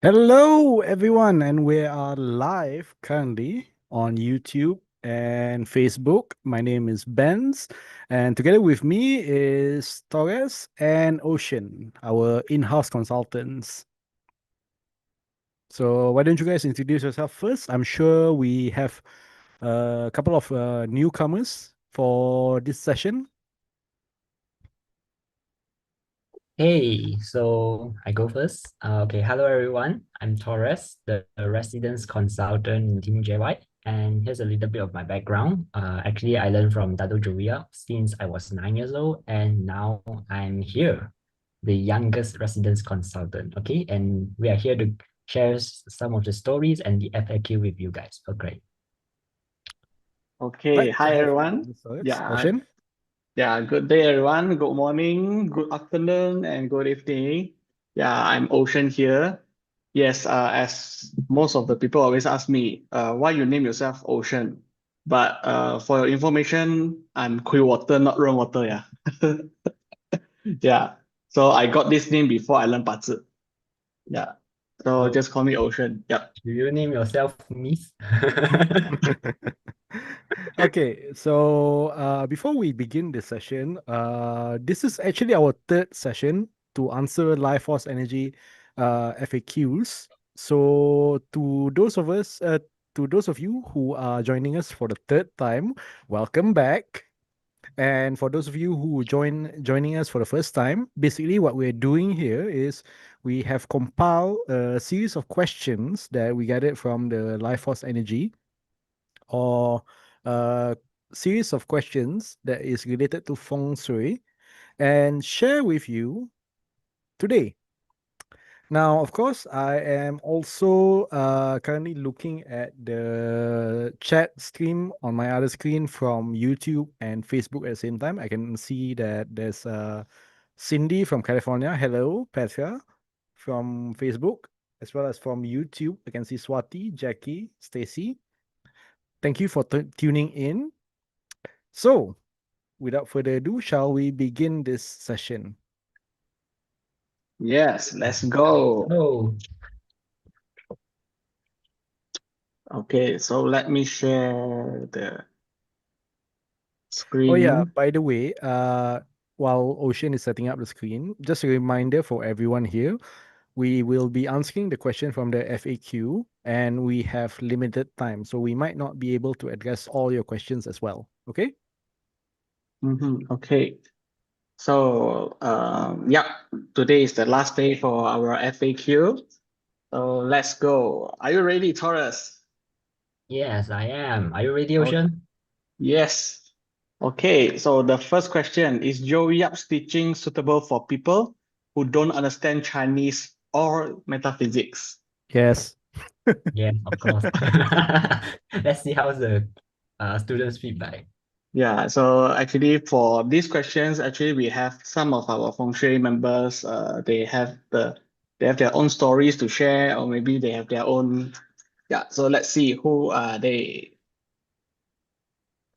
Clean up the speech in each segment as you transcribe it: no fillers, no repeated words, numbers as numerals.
Hello, everyone, and we are live currently on YouTube and Facebook. My name is Benz, and together with me is Torres and Ocean, our in-house consultants. So, why don't you guys introduce yourself first? I'm sure we have a couple of newcomers for this session. Hey, so I go first. Okay, hello everyone. I'm Torres, the residence consultant in Team JY. And here's a little bit of my background. Actually, I learned from Dado Joria since I was 9 years old, and now I'm here, the youngest residence consultant. Okay, and we are here to share some of the stories and the FAQ with you guys. Okay. Right, Okay, go hi ahead, everyone. Mr. Torres. Yeah, Ocean. good day everyone. Good morning, good afternoon, and good evening. Yeah, I'm Ocean here. Yes, as most of the people always ask me, why you name yourself Ocean? But for your information, I'm Kui Water, not Run Water. Yeah, yeah. So I got this name before I learned 八字. Yeah, so Oh, just call me Ocean. Yep. do you name yourself Miss? Okay, so before we begin this session, this is actually our third session to answer life force energy FAQs. So to those of you who are joining us for the third time, welcome back. And for those of you who joining us for the first time, basically what we're doing here is we have compiled a series of questions that we gathered from the life force energy or a series of questions that is related to Feng Shui and share with you today. Now, of course, I am also currently looking at the chat stream on my other screen from YouTube and Facebook at the same time. I can see that there's Cindy from California. Hello, Petra from Facebook, as well as from YouTube. I can see Swati, Jackie, Stacy. Thank you for tuning in. So, without further ado, shall we begin this session? Yes, let's go. Oh, Okay, so let me share the Oh yeah, screen. by the way, while Ocean is setting up the screen, just a reminder for everyone here, we will be answering the question from the FAQ and we have limited time, so we might not be able to address all your questions as well. Okay? Okay. So, yeah, today is the last day for our FAQ. So let's go. Are you ready, Taurus? yes, I am. Are you ready, Oh, Ocean? yes. Okay, so the first question is Joe Yap's teaching suitable for people who don't understand Chinese or metaphysics? Yes. Yeah, of course. Let's see how's the students' feedback. Yeah, so actually for these questions, actually we have some of our Feng Shui members, they have their own stories to share, or maybe they have their own. Yeah, so let's see who are they.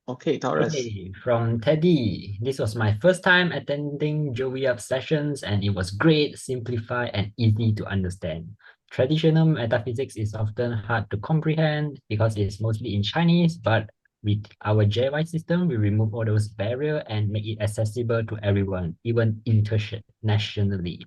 Okay, Taurus. Okay, from Teddy. This was my first time attending Joey Up sessions, and it was great, simplified, and easy to understand. Traditional metaphysics is often hard to comprehend because it's mostly in Chinese, but with our JY system, we remove all those barriers and make it accessible to everyone, even internationally.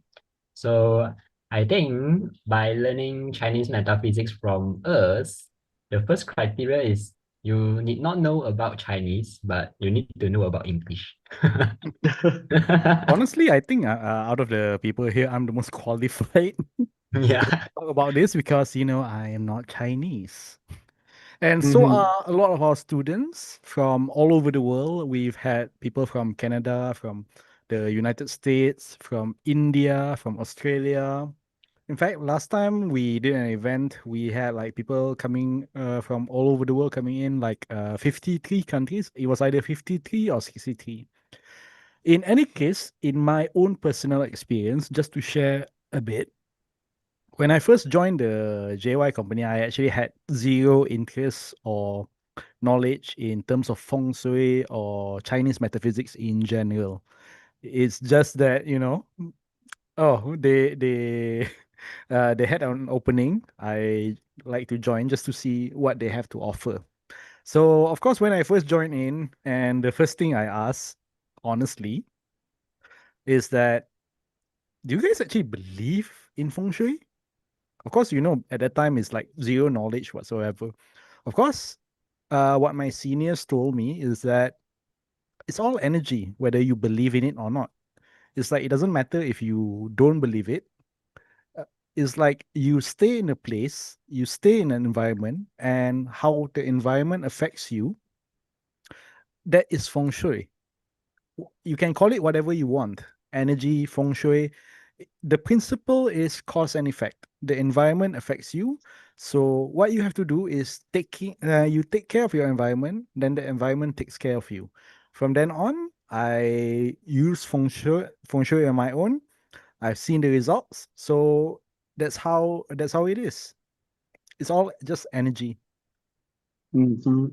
So I think by learning Chinese metaphysics from us, the first criteria is you need not know about Chinese, but you need to know about English. Honestly, I think out of the people here, I'm the most qualified to Yeah. talk about this because, I am not Chinese. And so Mhm. are a lot of our students from all over the world. We've had people from Canada, from the United States, from India, from Australia. In fact, last time we did an event, we had like people coming from all over the world coming in, like 53 countries. It was either 53 or 63. In any case, in my own personal experience, just to share a bit, when I first joined the JY company, I actually had zero interest or knowledge in terms of feng shui or Chinese metaphysics in general. It's just that, oh, they They had an opening. I like to join just to see what they have to offer. So, of course, when I first joined in, and the first thing I asked, honestly, is that do you guys actually believe in feng shui? Of course, at that time it's like zero knowledge whatsoever. Of course, what my seniors told me is that it's all energy, whether you believe in it or not. It's like it doesn't matter if you don't believe it. Uh, It's like you stay in a place, you stay in an environment, and how the environment affects you, that is feng shui. You can call it whatever you want, energy, feng shui. The principle is cause and effect. The environment affects you. So what you have to do is you take care of your environment, then the environment takes care of you. From then on, I use feng shui on my own. I've seen the results. So that's how it is. It's all just energy.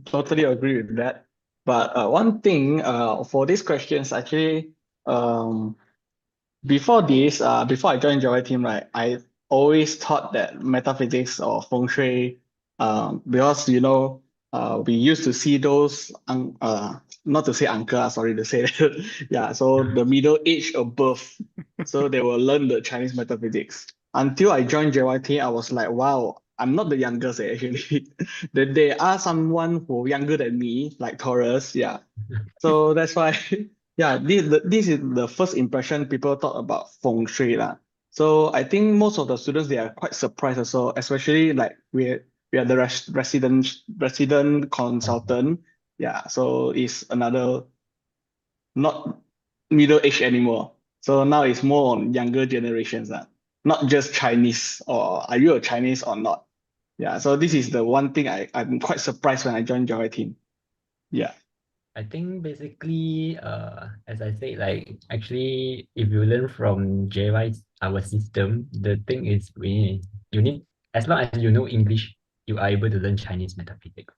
Totally agree with that. But one thing for these questions, actually, um, before I joined Java team, right, I always thought that metaphysics or feng shui, because we used to see those, not to say uncle, sorry to say that, yeah, so the middle age above, so they will learn the Chinese metaphysics. Until I joined JYT, I was like, wow, I'm not the youngest actually. They are someone who younger than me, like Taurus, yeah. So that's why, yeah, this is the first impression people talk about feng shui lah. So I think most of the students they are quite surprised also, especially like we are the resident consultant. Yeah, so it's another not middle age anymore. So now it's more on younger generations lah, not just Chinese or are you a Chinese or not. Yeah, so this is the one thing I'm quite surprised when I joined Joy team. Yeah. I think basically, as I said, like actually, if you learn from JY, our system, the thing is you need, as long as you know English, you are able to learn Chinese metaphysics.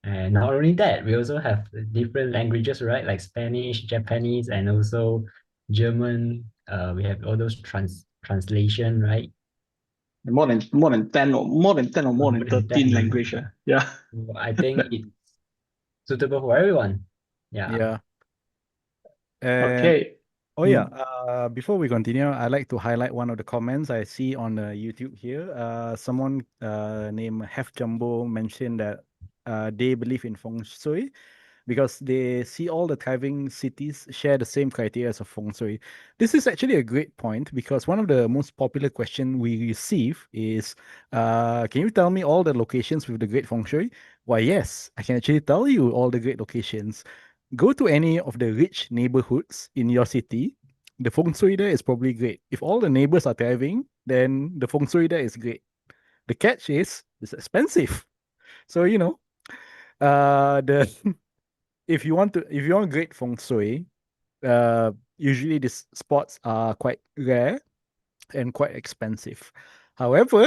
And not only that, we also have different languages, right? Like Spanish, Japanese, and also German. We have all those translation, right? More than 10 or more More than than 13 10. language. Yeah. So I think it's suitable for everyone. Yeah. Yeah. And Okay. oh yeah, Mm. before we continue, I'd like to highlight one of the comments I see on YouTube here. Someone named Hef Jumbo mentioned that they believe in feng shui because they see all the thriving cities share the same criteria of feng shui. This is actually a great point because one of the most popular questions we receive is, can you tell me all the locations with the great feng shui? Why, yes, I can actually tell you all the great locations. Go to any of the rich neighborhoods in your city. The feng shui there is probably great. If all the neighbors are thriving, then the feng shui there is great. The catch is it's expensive. So the if you want great feng shui, usually these spots are quite rare and quite expensive. However,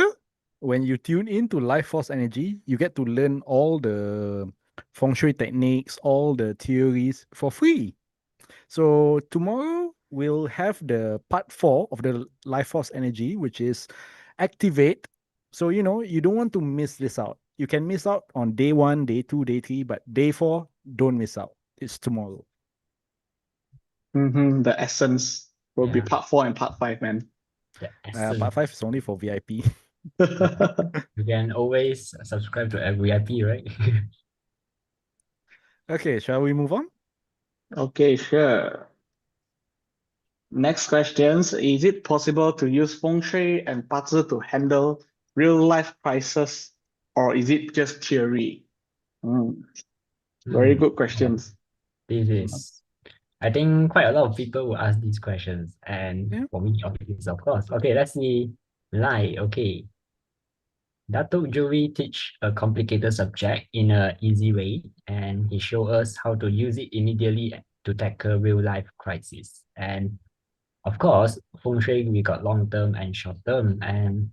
when you tune into life force energy, you get to learn all the feng shui techniques, all the theories for free. So tomorrow we'll have the part 4 of the life force energy, which is activate. So you don't want to miss this out. You can miss out on day 1, day 2, day 3, but day 4, don't miss out. It's tomorrow. The essence will be Yeah. part 4 and part 5, man. The Part essence. 5 is only for VIP. You can always subscribe to FVIP, right? Okay, shall we move on? Okay, sure. Next questions. Is it possible to use feng shui and puzzle to handle real life crisis, or is it just theory? Very Hmm. good Well, questions. this is, I think quite a lot of people will ask these questions. And Yeah. for me, okay, this of course. Okay, let's see. Like, okay. Datuk Joey teach a complicated subject in a easy way, and he show us how to use it immediately to tackle real life crisis. And of course, feng shui, we got long term and short term, and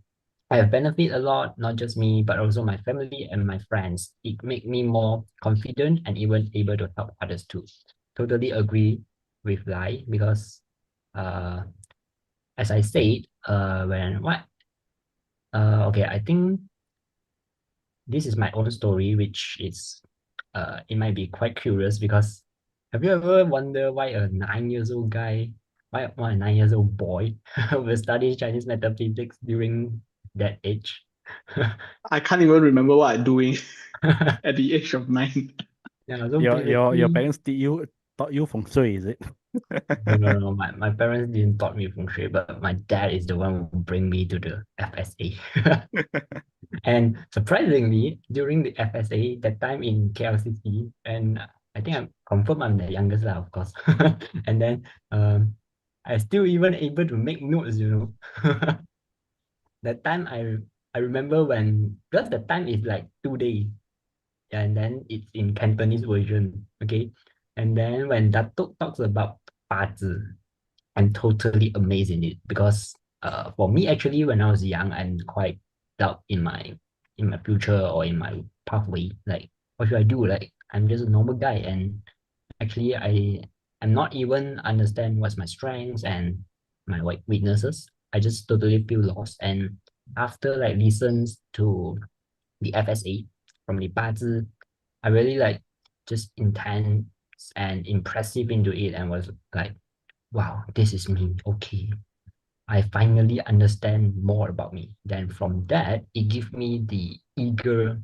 I have benefit a lot, not just me, but also my family and my friends. It make me more confident and even able to help others too. Totally agree with Lai because, uh, as I said, when what Okay, I think this is my own story, which is it might be quite curious because have you ever wondered why a 9 years old guy, why a 9 years old boy will study Chinese metaphysics during that age? I can't even remember what I'm doing at the age of 9. Yeah, so Your basically, parents taught you feng shui, is it? no, my parents didn't taught me feng shui, but my dad is the one who bring me to the FSA. And surprisingly, during the FSA, that time in KLCC, and I think I'm confirmed I'm the youngest lah, of course. And then I still even able to make notes, you know. That time I remember when because the time is like 2 days, and then it's in Cantonese version, okay. And then when Datuk talks about 八字, I'm totally amazed in it because for me actually when I was young I'm quite doubt in my future or in my pathway, like what should I do, like I'm just a normal guy and actually I'm not even understand what's my strengths and my weaknesses. I just totally feel lost, and after like listens to the FSA from the 八字, I really like just intense and impressive into it and was like, wow, this is me. Okay. I finally understand more about me. Then from that, it gives me the eager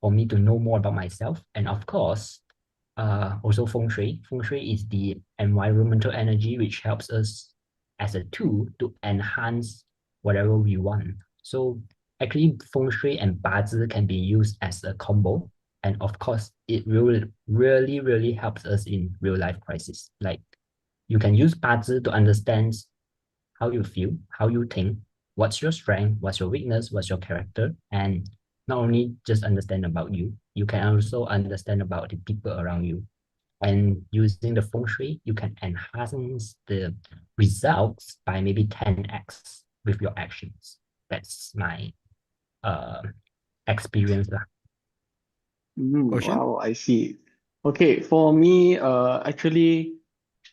for me to know more about myself. And of course, also feng shui. Feng shui is the environmental energy which helps us as a tool to enhance whatever we want. So actually, feng shui and bazi can be used as a combo. And of course, it really helps us in real life crisis. Like you can use bazi to understand how you feel, how you think, what's your strength, what's your weakness, what's your character, and not only just understand about you, you can also understand about the people around you. And using the feng shui, you can enhance the results by maybe 10x with your actions. That's my uh, experience lah. Ocean? Wow, I see. Okay, for me, actually,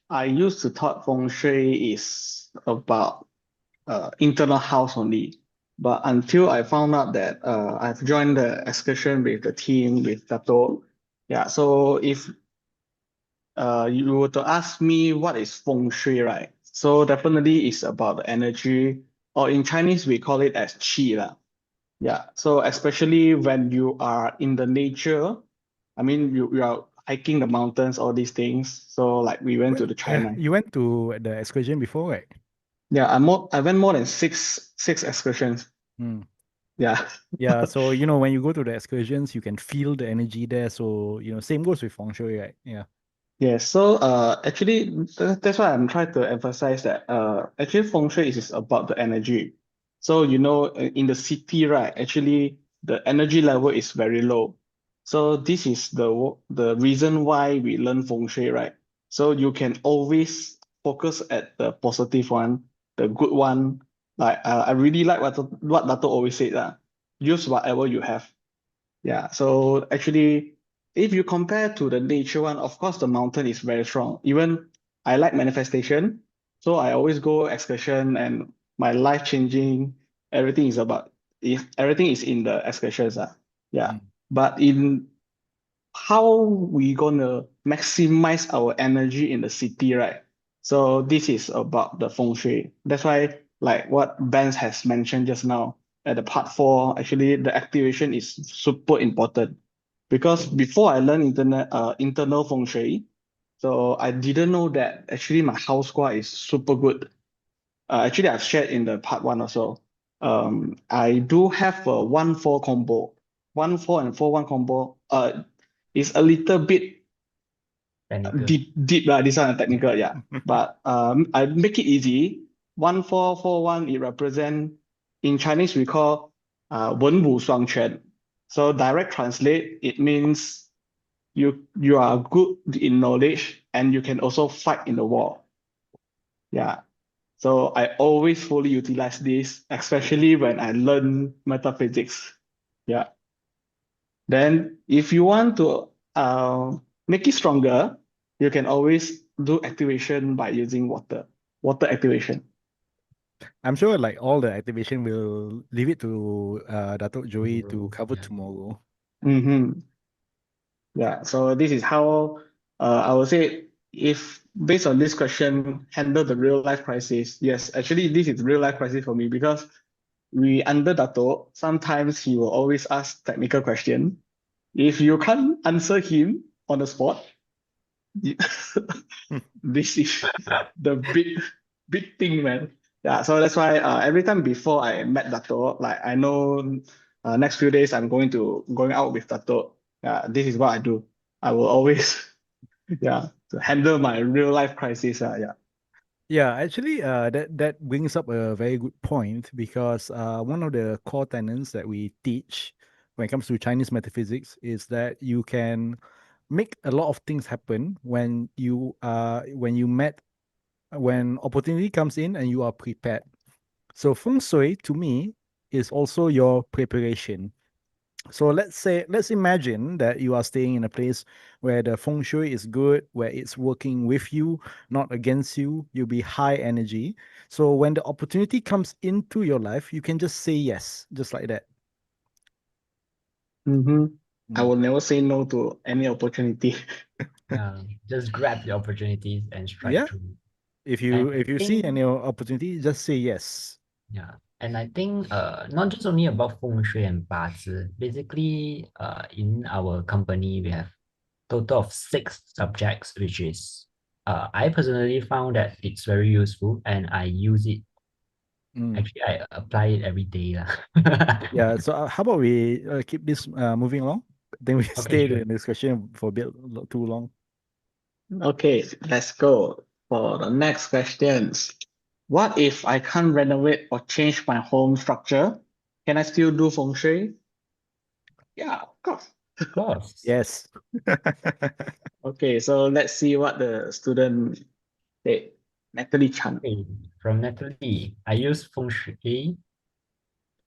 I used to thought feng shui is about internal house only. But until I found out that I've joined the excursion with the team with Tato. Yeah, so if you were to ask me what is feng shui, right? So definitely it's about the energy, or in Chinese we call it as qi lah. Yeah, so especially when you are in the nature, I mean you are hiking the mountains, all these things. So like we went to the China. You went to the excursion before, right? Yeah, I went more than six excursions. Hmm. Yeah. Yeah, so when you go to the excursions, you can feel the energy there. So, same goes with feng shui, right? Yeah. Yeah, so actually that's why I'm trying to emphasize that actually feng shui is about the energy. So in the city, right, actually the energy level is very low. So this is the reason why we learn feng shui, right? So you can always focus at the positive one, the good one. Like I really like what Dato always said, use whatever you have. Yeah, so actually, if you compare to the nature one, of course, the mountain is very strong. Even I like manifestation, so I always go excursion and my life changing. Everything is about if everything is in the excursions. Yeah, Mm. but in how we gonna maximize our energy in the city, right? So this is about the feng shui. That's why, like what Ben has mentioned just now, at the part 4, actually the activation is super important. Because before I learned internal feng shui, so I didn't know that actually my house squad is super good. Actually, I've shared in the part 1 also. I do have a 1-4 combo. 1-4 and 4-1 combo. Is a little bit Technical. deep lah. This one technical, yeah. But I make it easy. 1-4-4-1. It represent in Chinese we call 文武双全. So direct translate it means you are good in knowledge and you can also fight in the war. Yeah. So I always fully utilize this, especially when I learn metaphysics. Yeah. Then if you want to make it stronger, you can always do activation by using water activation. I'm sure like all the activation will leave it to Datuk Joey to cover Yeah. tomorrow. Mm-hmm. Yeah, so this is how I would say if based on this question, handle the real life crisis. Yes, actually this is real life crisis for me because we under Dato, sometimes he will always ask technical question. If you can't answer him on the spot, you- this is the big thing, man. Yeah, so that's why every time before I met Dato, like I know next few days I'm going out with Dato. Yeah, this is what I do. I will always yeah to handle my real life crisis. Yeah. Yeah, actually, that brings up a very good point because one of the core tenets that we teach when it comes to Chinese metaphysics is that you can make a lot of things happen when opportunity comes in and you are prepared. So feng shui to me is also your preparation. So let's imagine that you are staying in a place where the feng shui is good, where it's working with you, not against you. You'll be high energy. So when the opportunity comes into your life, you can just say yes, just like that. Mm-hmm. I Mm. will never say no to any opportunity. Yeah. Just grab the opportunities and strike Yeah. through. If And you I if you see think, any opportunity, just say yes. yeah, and I think not just only about feng shui and bazi. Basically, in our company we have total of 6 subjects, which is I personally found that it's very useful and I use it. Mm. Actually, I apply it every day lah. Yeah. So how about we keep this moving along? Then we Okay, stay sure. in the discussion for a bit too long. Okay, let's go for the next questions. What if I can't renovate or change my home structure? Can I still do feng shui? Yeah, of course. Of course. Yes. Okay, so let's see what the student said. Natalie Chan. Okay, from Natalie, I use feng shui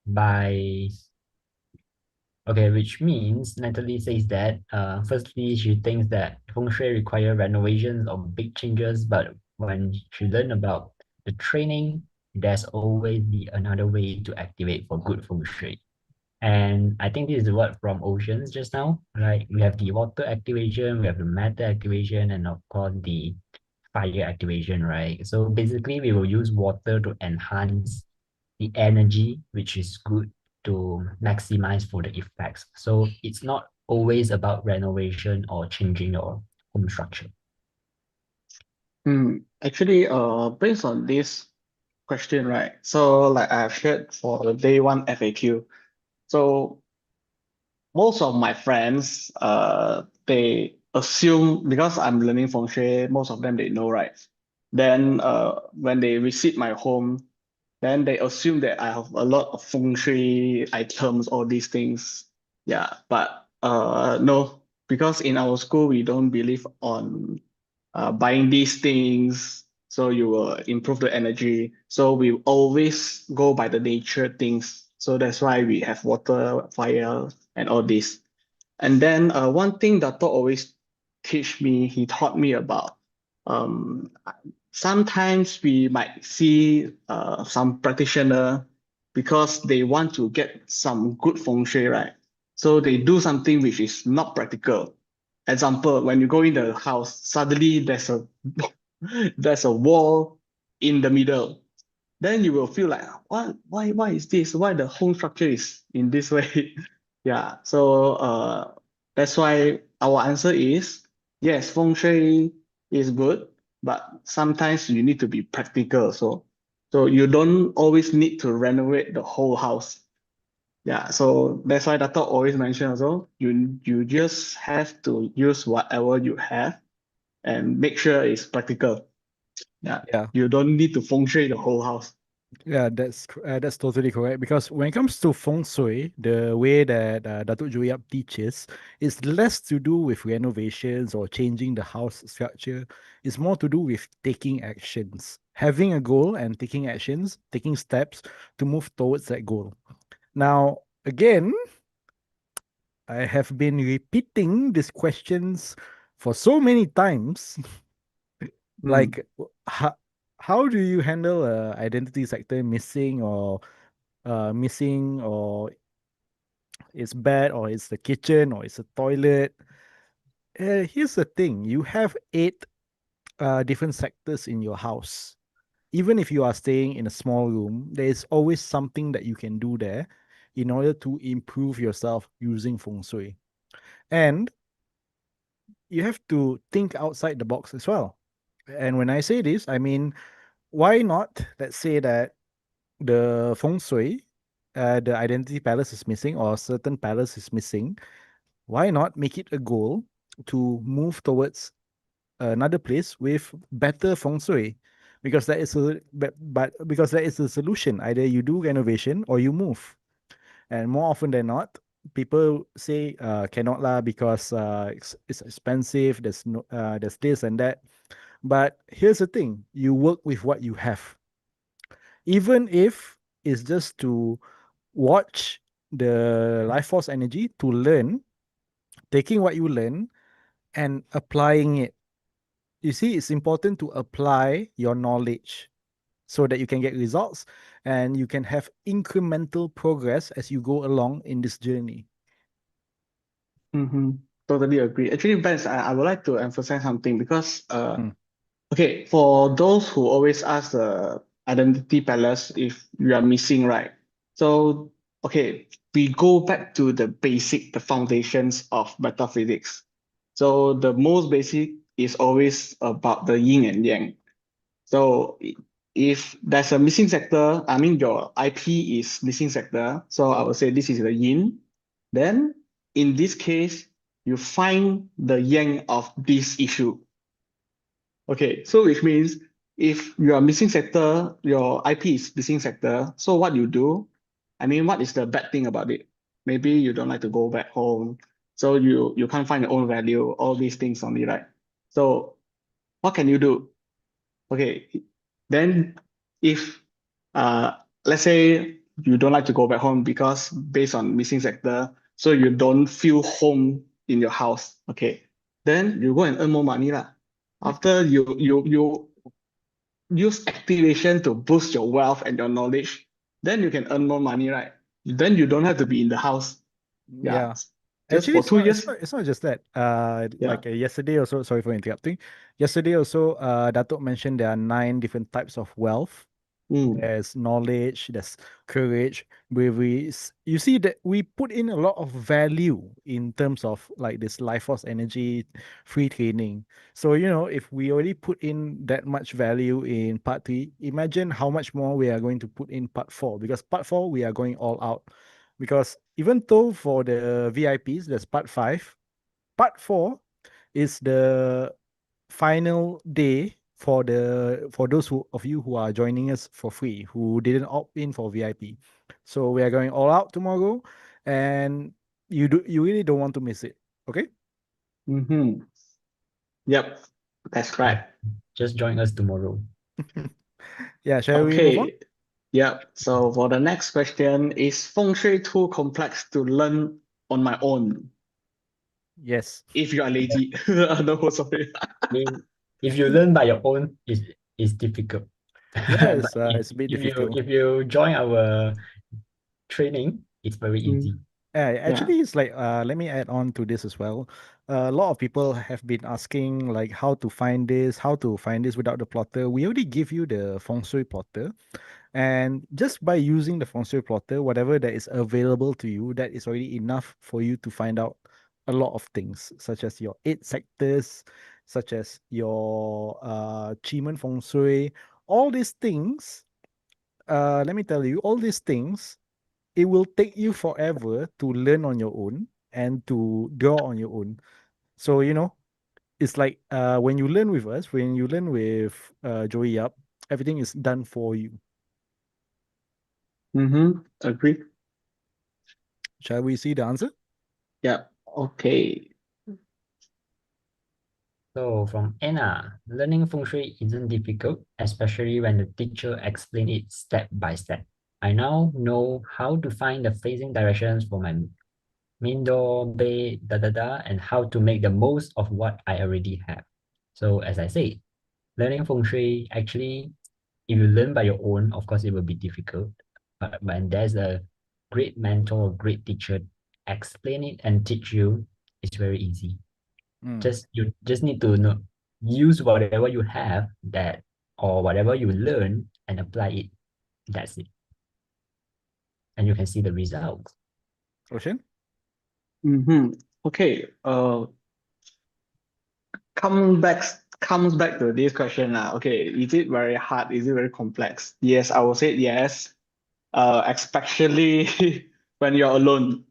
by okay, which means Natalie says that firstly she thinks that feng shui require renovations or big changes, but when she learned about the training, there's always another way to activate for good feng shui. And I think this is what from oceans just now. Like we have the water activation, we have the matter activation, and of course the fire activation, right? So basically we will use water to enhance the energy, which is good to maximize for the effects. So it's not always about renovation or changing your home structure. Actually, based on this question, right? So like I've shared for the day one FAQ. So most of my friends, they assume because I'm learning feng shui, most of them they know, right? Then, when they visit my home, then they assume that I have a lot of feng shui items, all these things. Yeah, but no, because in our school we don't believe on buying these things, so you will improve the energy. So we always go by the nature things. So that's why we have water, fire, and all this. And then one thing that Dato always he taught me about, um, sometimes we might see some practitioner because they want to get some good feng shui, right? So they do something which is not practical. Example, when you go in the house, suddenly there's a wall in the middle. Then you will feel like, what, why is this? Why the home structure is in this way? Yeah. So that's why our answer is yes, feng shui is good, but sometimes you need to be practical. So you don't always need to renovate the whole house. Yeah, so that's why Dato always mention also, you just have to use whatever you have and make sure it's practical. Yeah, Yeah. you don't need to feng shui the whole house. Yeah, that's totally correct. Because when it comes to feng shui, the way that Datuk Joyap teaches is less to do with renovations or changing the house structure. It's more to do with taking actions, having a goal and taking actions, taking steps to move towards that goal. Now, again, I have been repeating these questions for so many times. Mm, Like, how? how do you handle identity sector missing or it's bad or it's the kitchen or it's a toilet? Here's the thing: you have eight different sectors in your house. Even if you are staying in a small room, there is always something that you can do there in order to improve yourself using feng shui. And you have to think outside the box as well. And when I say this, I mean, why not? Let's say that the feng shui, the identity palace is missing or certain palace is missing. Why not make it a goal to move towards another place with better feng shui? Because that is but because that is the solution. Either you do renovation or you move. And more often than not, people say cannot lah because it's expensive. There's this and that. But here's the thing: you work with what you have, even if it's just to watch the life force energy to learn, taking what you learn and applying it. You see, it's important to apply your knowledge so that you can get results and you can have incremental progress as you go along in this journey. Mm-hmm. Totally agree. Actually, Vance, I would like to emphasize something because Mm. okay, for those who always ask the identity palace if you are missing, right? So okay, we go back to the basic, the foundations of metaphysics. So the most basic is always about the yin and yang. So if there's a missing sector, I mean your IP is missing sector, so I would say this is the yin. Then in this case, you find the yang of this issue. Okay, so which means if you are missing sector, your IP is missing sector, so what you do, I mean, what is the bad thing about it? Maybe you don't like to go back home, so you can't find your own value, all these things only, right? So what can you do? Okay, then if let's say you don't like to go back home because based on missing sector, so you don't feel home in your house. Okay, then you go and earn more money lah. After you use activation to boost your wealth and your knowledge, then you can earn more money, right? Then you don't have to be in the house. Yeah, Yeah. just Actually, for it's two not. It's years. not. It's not just that. Yeah. Like yesterday also. Sorry for interrupting. Yesterday also, Datuk mentioned there are nine different types of wealth. Mm. There's knowledge, there's courage, bravery. You see that we put in a lot of value in terms of like this life force energy, free training. So, if we already put in that much value in part three, imagine how much more we are going to put in part four. Because part four, we are going all out. Because even though for the VIPs, there's part five, part four is the final day for those of you who are joining us for free, who didn't opt in for VIP. So we are going all out tomorrow, and you really don't want to miss it. Okay? Mm-hmm. Yep, that's right. Just join us tomorrow. Yeah, shall we move on? Okay. Yep. So for the next question, is Feng Shui too complex to learn on my own Yes. if you are Yeah. lazy? No, sorry. I mean, if you learn by your own, it's difficult. Yeah, But it's a bit if you difficult. if you join our training, it's very Mm, easy. Yeah, yeah. actually, it's like let me add on to this as well. A lot of people have been asking like how to find this without the plotter. We already give you the feng shui plotter, and just by using the feng shui plotter, whatever that is available to you, that is already enough for you to find out a lot of things, such as your eight sectors, such as your Chimen feng shui, all these things. Let me tell you, all these things it will take you forever to learn on your own and to draw on your own. So, it's like when you learn with us, when you learn with Joey Up, everything is done for you. Mm-hmm. Agree. Shall we see the answer? Yeah. Okay. So from Anna, learning feng shui isn't difficult, especially when the teacher explain it step by step. I now know how to find the facing directions for my main door, bed, and how to make the most of what I already have. So as I say, learning feng shui actually if you learn by your own, of course, it will be difficult. But when there's a great mentor, great teacher explain it and teach you, it's very easy. Mm. You just need to know use whatever you have that or whatever you learn and apply it. That's it. And you can see the results. Ocean? Mm-hmm. Okay. Comes back to this question now. Okay, is it very hard? Is it very complex? Yes, I will say yes. Especially when you're alone.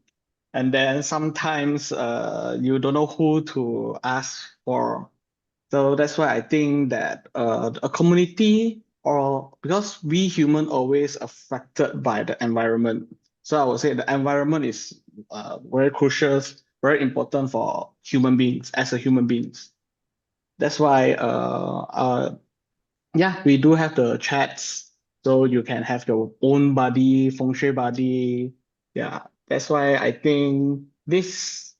And then sometimes you don't know who to ask for. So that's why I think that a community or because we human always affected by the environment. So I would say the environment is very crucial, very important for human beings as a human beings. That's why yeah, we do have the chats. So you can have your own buddy, Feng Shui buddy. Yeah, that's why I think this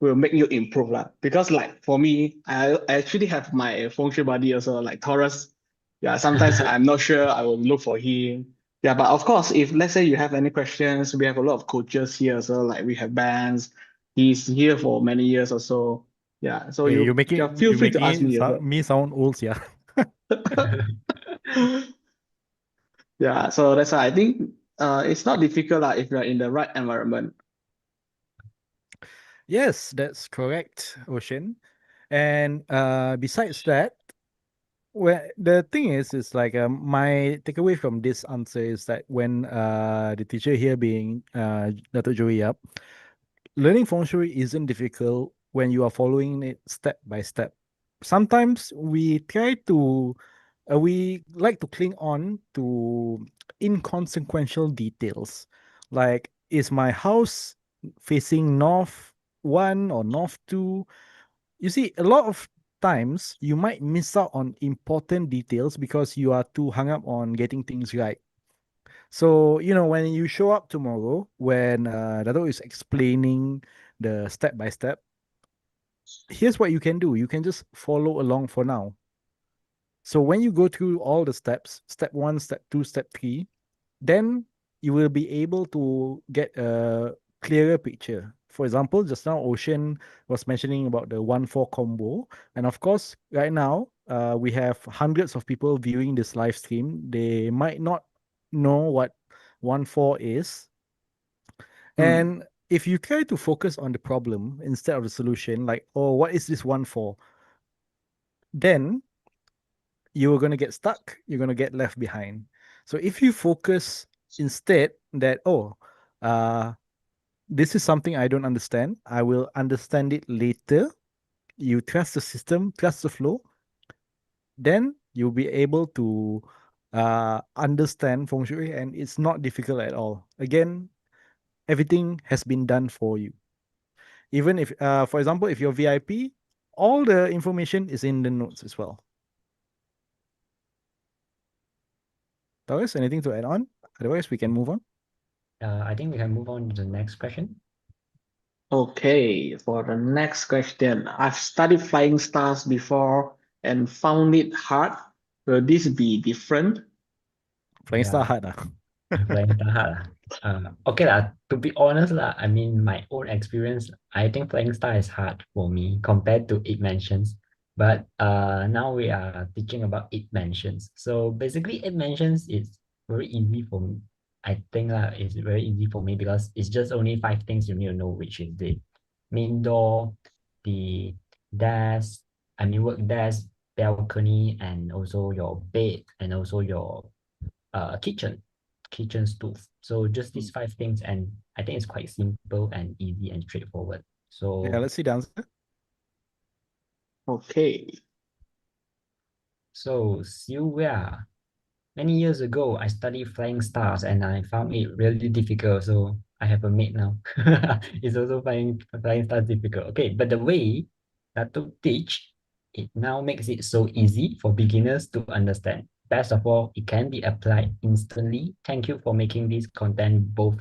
will make you improve lah. Because like for me, I actually have my Feng Shui buddy also, like Taurus. Yeah, sometimes I'm not sure I will look for him. Yeah, but of course, if let's say you have any questions, we have a lot of coaches here. So like we have bands. He's here for many years or so. Yeah, so Hey, you can feel you free to making ask it me as well. me sound old, yeah. Yeah, so that's why I think it's not difficult if you're in the right environment. Yes, that's correct, Ocean. And besides that, well, the thing is like my takeaway from this answer is that when the teacher here being Dato' Joey Yap, learning feng shui isn't difficult when you are following it step by step. Sometimes we like to cling on to inconsequential details, like is my house facing north one or north two? You see, a lot of times you might miss out on important details because you are too hung up on getting things right. So, when you show up tomorrow, when Dato is explaining the step by step, here's what you can do. You can just follow along for now. So when you go through all the steps, step one, step two, step three, then you will be able to get a clearer picture. For example, just now Ocean was mentioning about the 1-4 combo. And of course, right now, we have hundreds of people viewing this live stream. They might not know what 1-4 is. Hmm. And if you try to focus on the problem instead of the solution, like, oh, what is this one for? Then you're going to get stuck. You're going to get left behind. So if you focus instead that, oh, uh, this is something I don't understand, I will understand it later. You trust the system, trust the flow, then you'll be able to understand feng shui, and it's not difficult at all. Again, everything has been done for you. Even if, for example, if you're VIP, all the information is in the notes as well. Taurus, anything to add on? Otherwise, we can move on. I think we can move on to the next question. Okay, for the next question, I've studied flying stars before and found it hard. Will this be different? Flying Star Yeah, hard. flying star hard lah. Okay lah, to be honest lah, I mean my own experience, I think flying star is hard for me compared to eight mansions. But now we are teaching about eight mansions. So basically eight mansions is very easy for me. I think lah, it's very easy for me because it's just only five things you need to know, which is the main door, the desk, I mean work desk, balcony, and also your bed, and also your kitchen stove. So just these five things, and I think it's quite simple and easy and straightforward. Yeah, So let's see the answer. Okay. Sylvia, many years ago, I studied flying stars and I found it really difficult. So I have a mate now. It's also flying stars difficult. Okay, but the way that to teach, it now makes it so easy for beginners to understand. Best of all, it can be applied instantly. Thank you for making this content both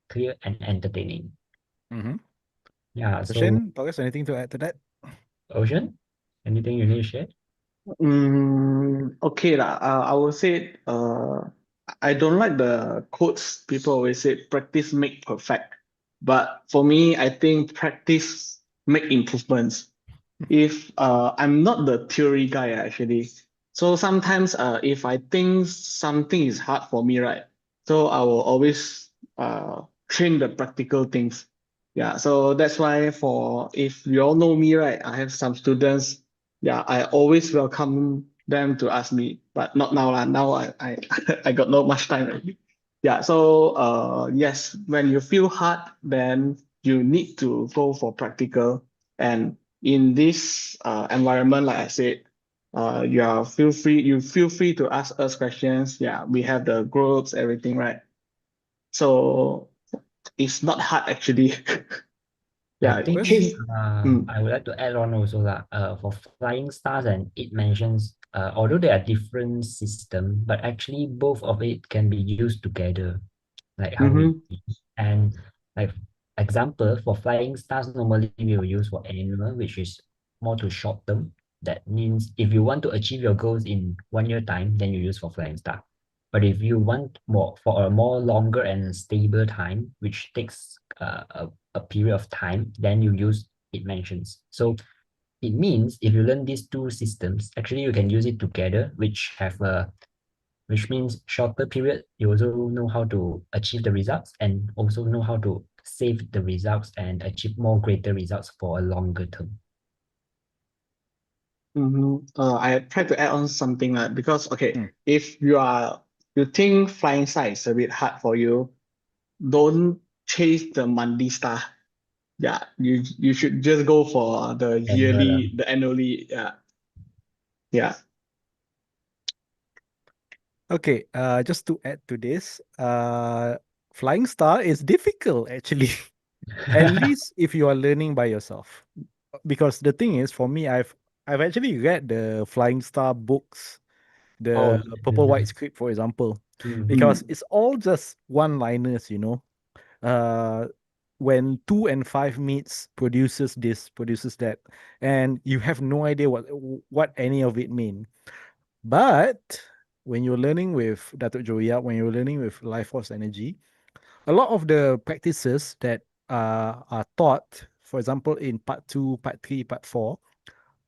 clear and entertaining. Mm-hmm. Yeah, so Ocean, Taurus, anything to add to that? Ocean, anything you need to share? Okay lah. I would say I don't like the quotes people always say practice make perfect. But for me, I think practice make improvements. If I'm not the theory guy actually. So sometimes if I think something is hard for me, right? So I will always train the practical things. Yeah, so that's why for if you all know me, right, I have some students, yeah, I always welcome them to ask me, but not now lah. Now I I got not much time already. Yeah, so yes, when you feel hard, then you need to go for practical. And in this environment, like I said, you feel free to ask us questions. Yeah, we have the groups, everything, right? So it's not hard actually. I Yeah, think change. Mm, I would like to add on also that for flying stars and it mentions although they are different system, but actually both of it can be used together, like how we mm-hmm, and like example for flying stars normally we will use for animal, which is more to short term. That means if you want to achieve your goals in 1 year time, then you use for flying star. But if you want more for a more longer and stable time, which takes a period of time, then you use it mentions. So it means if you learn these two systems, actually you can use it together, which means shorter period, you also know how to achieve the results and also know how to save the results and achieve more greater results for a longer term. mm-hmm. I try to add on something because okay, Mm. if you think flying side is a bit hard for you, don't chase the monthly star. Yeah, you should just go for Annual, the annually. Yeah, yeah. Okay, just to add to this, Flying Star is difficult actually. At least if you are learning by yourself. Because the thing is, for me, I've actually read the Flying Star books, oh, the Purple White yes. script, for example, Mm. because Mm, it's all just one-liners, Uh, when 2 and 5 meets produces this, produces that, and you have no idea what any of it mean. But when you're learning with Datuk Joya, when you're learning with Life Force Energy, a lot of the practices that are taught, for example, in part two, part three, part four,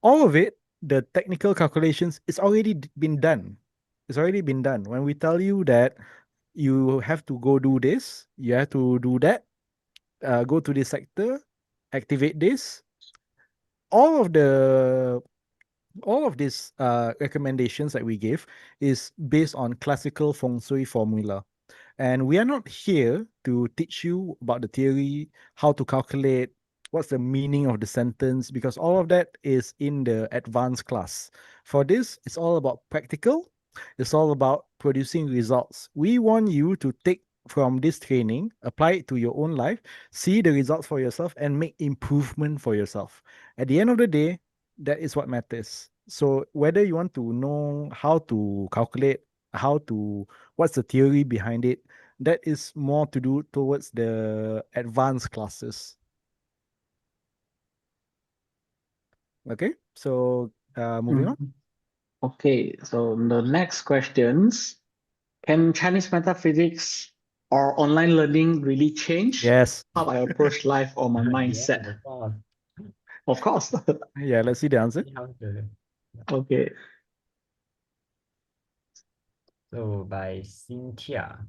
all of it, the technical calculations, it's already been done. It's already been done. When we tell you that you have to go do this, you have to do that, go to this sector, activate this, all of the all of these recommendations that we give is based on classical feng shui formula. And we are not here to teach you about the theory, how to calculate, what's the meaning of the sentence, because all of that is in the advanced class. For this, it's all about practical, it's all about producing results. We want you to take from this training, apply it to your own life, see the results for yourself, and make improvement for yourself. At the end of the day, that is what matters. So whether you want to know how to calculate, how to what's the theory behind it, that is more to do towards the advanced classes. Okay, so moving on. mm. Okay, so the next questions. Can Chinese metaphysics or online learning really change Yes. how I approach life or my Yes, mindset? of course. Of course. Yeah, let's see the answer. How to- Okay. So by Cynthia.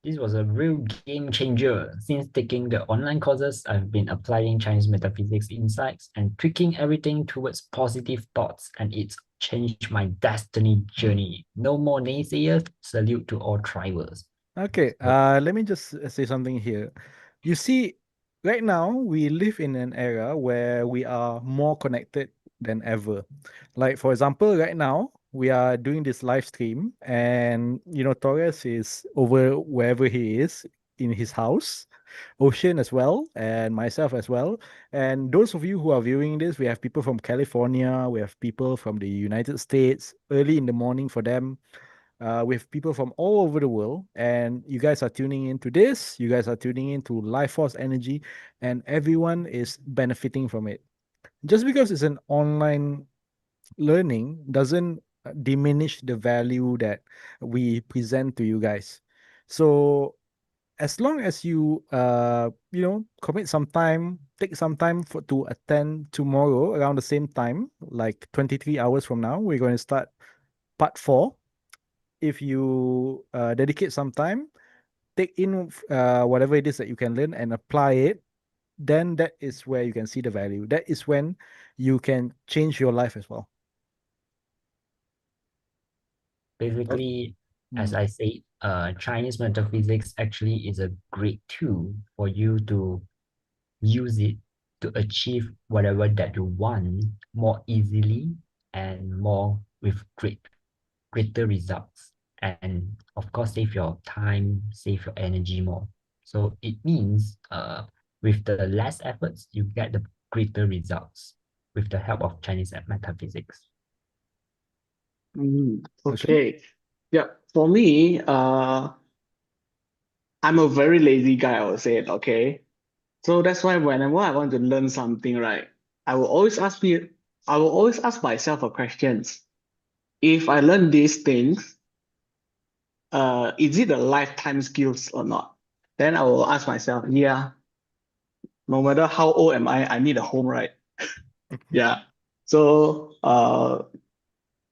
This was a real game changer. Since taking the online courses, I've been applying Chinese metaphysics insights and tweaking everything towards positive thoughts, and it's changed my destiny journey. No more naysayers. Salute to all tribals. Okay, So, let me just say something here. You see, right now we live in an era where we are more connected than ever. Like, for example, right now we are doing this live stream, and Torres is over wherever he is in his house, Ocean as well, and myself as well. And those of you who are viewing this, we have people from California, we have people from the United States, early in the morning for them, with people from all over the world. And you guys are tuning into this, you guys are tuning into Life Force Energy, and everyone is benefiting from it. Just because it's an online learning doesn't diminish the value that we present to you guys. So as long as you commit some time, take some time for to attend tomorrow around the same time, like 23 hours from now, we're going to start part 4. If you dedicate some time, take in whatever it is that you can learn and apply it, then that is where you can see the value. That is when you can change your life as well. Oh, Basically, as mm, I said, Chinese metaphysics actually is a great tool for you to use it to achieve whatever that you want more easily and more with greater results. And of course, save your time, save your energy more. So it means with the less efforts, you get the greater results with the help of Chinese metaphysics. okay. Okay. Yeah. For me, I'm a very lazy guy, I would say it, okay? So that's why whenever I want to learn something, right, I will always ask me, I will always ask myself a questions. If I learn these things, is it a lifetime skills or not? Then I will ask myself, yeah, no matter how old am I need a home, right? Yeah. So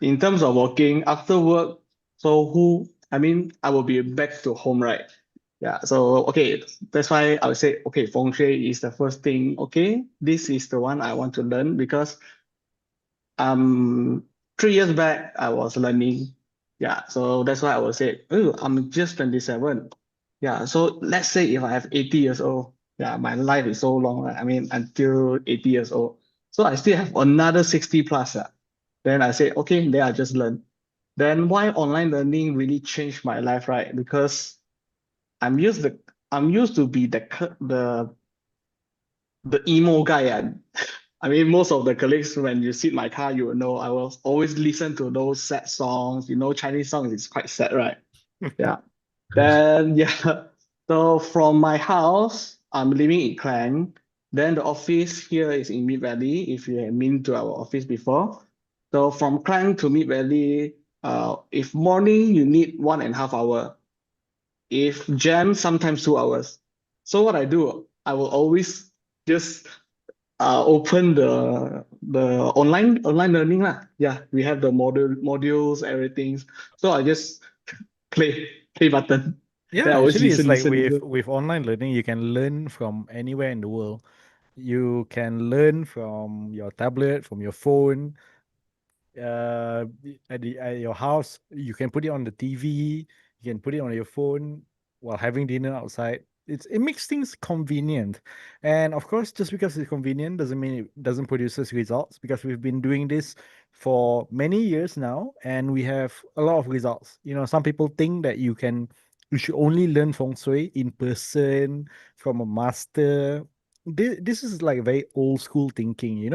in terms of working after work, so I will be back to home, right? Yeah. So okay, that's why I would say, okay, Feng Shui is the first thing. Okay, this is the one I want to learn because um 3 years back I was learning. Yeah. So that's why I would say, oh, I'm just 27. Yeah. So let's say if I have 80 years old, yeah, my life is so long, right? I mean, until 80 years old. So I still have another 60 plus. Then I say, okay, then I just learn. Then why online learning really changed my life, right? Because I'm used to I'm used to be the emo guy. I mean, most of the colleagues, when you sit my car, you will know I will always listen to those sad songs. You know, Chinese songs is quite sad, right? Yeah. Then yeah. So from my house, I'm living in Klang. Then the office here is in Mid Valley, if you have been to our office before. So from Klang to Mid Valley, if morning you need 1.5 hour, if jam sometimes 2 hours. So what I do, I will always just open the online learning lah. Yeah, we have the modules, everything. So I just play button. Then Yeah, I always actually, it's listen, like listen, with listen. with online learning, you can learn from anywhere in the world. You can learn from your tablet, from your phone, at your house. You can put it on the TV. You can put it on your phone while having dinner outside. It makes things convenient, and of course, just because it's convenient doesn't mean it doesn't produces results. Because we've been doing this for many years now, and we have a lot of results. Some people think that you should only learn feng shui in person from a master. This is like very old school thinking.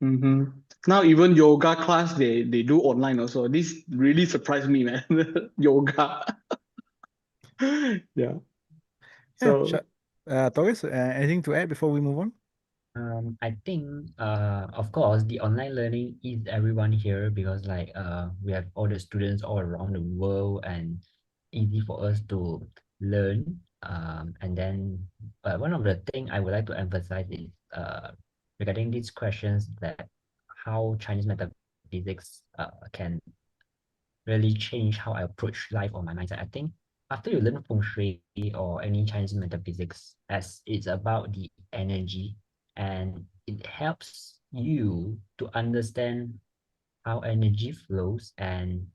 Mm-hmm. Now even yoga class they do online also. This really surprised me, man. Yoga. Yeah. Yeah, So Torres, anything to add before we move on? I think of course the online learning is everyone here because we have all the students all around the world and easy for us to learn. And then but one of the thing I would like to emphasize is regarding these questions that how Chinese metaphysics can really change how I approach life or my mindset. I think after you learn feng shui or any Chinese metaphysics, as it's about the energy and it helps you to understand how energy flows and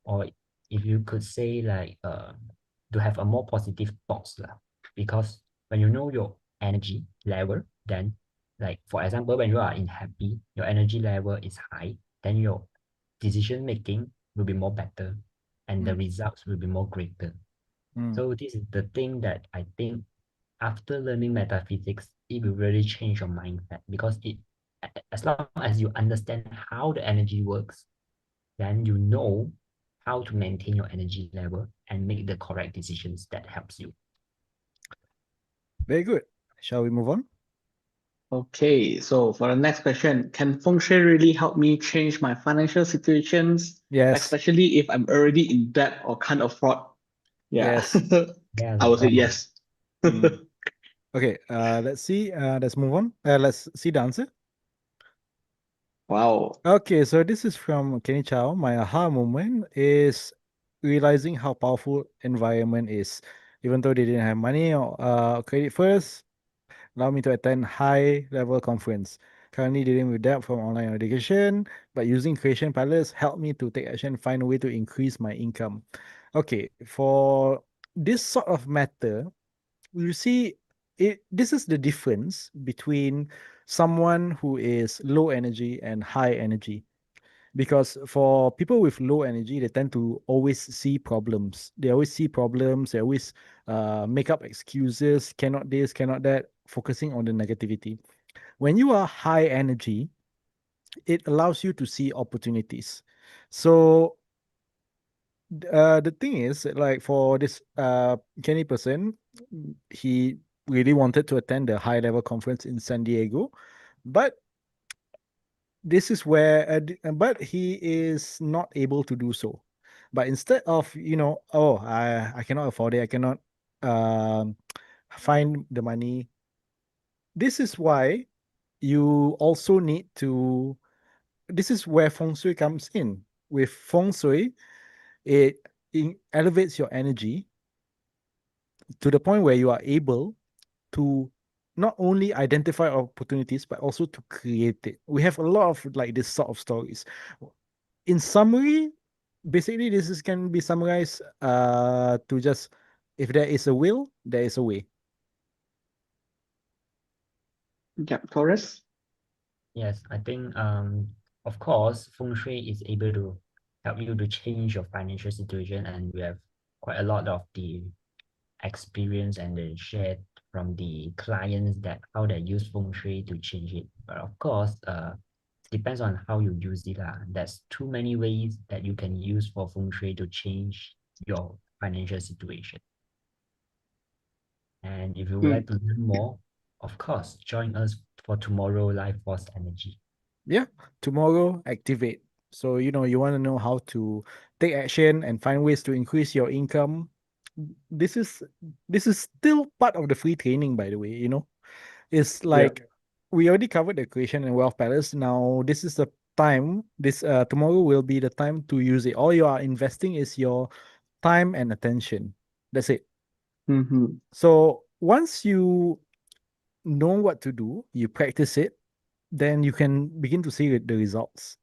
or if you could say to have a more positive thoughts lah. Because when you know your energy level, then like for example, when you are in happy, your energy level is high, then your decision making will be more better and the Mm, results will be more greater. mm. So this is the thing that I think after learning metaphysics, it will really change your mindset because as long as you understand how the energy works, then you know how to maintain your energy level and make the correct decisions that helps you. Very good. Shall we move on? Okay, so for the next question, can Feng Shui really help me change my financial situations, Yes, especially if I'm already in debt or can't afford? Yeah, yes. Yes, I of would say course. yes. Mm. Okay, let's see. Let's move on. Let's see the answer. Wow. Okay, so this is from Kenny Chow. My aha moment is realizing how powerful environment is. Even though they didn't have money or credit first, allow me to attend high level conference. Currently dealing with debt from online education, but using creation pilots help me to take action, find a way to increase my income. Okay, for this sort of matter, you see, this is the difference between someone who is low energy and high energy. Because for people with low energy, they tend to always see problems. They always see problems. They always make up excuses, cannot this, cannot that, focusing on the negativity. When you are high energy, it allows you to see opportunities. So the thing is, like for this Kenny person, he really wanted to attend the high level conference in San Diego, but this is where but he is not able to do so. But instead of, oh, I cannot afford it, I cannot um find the money. This is why you also need to this is where feng shui comes in. With feng shui, it elevates your energy to the point where you are able to not only identify opportunities but also to create it. We have a lot of like this sort of stories. In summary, basically this is can be summarized to just, if there is a will, there is a way. Yep, Taurus. Yes, I think of course Feng Shui is able to help you to change your financial situation, and we have quite a lot of the experience and the shared from the clients that how they use Feng Shui to change it. But of course, it depends on how you use it. There's too many ways that you can use for Feng Shui to change your financial situation. And if you would like Mm, to learn more, of course, join us for tomorrow Life Force Energy. Yeah, tomorrow activate. So you want to know how to take action and find ways to increase your income. This is this is still part of the free training, by the way. It's yeah. like we already covered the creation and wealth palace. Now this is the time. This tomorrow will be the time to use it. All you are investing is your time and attention. That's it. Mm-hmm. So once you know what to do, you practice it, then you can begin to see the results.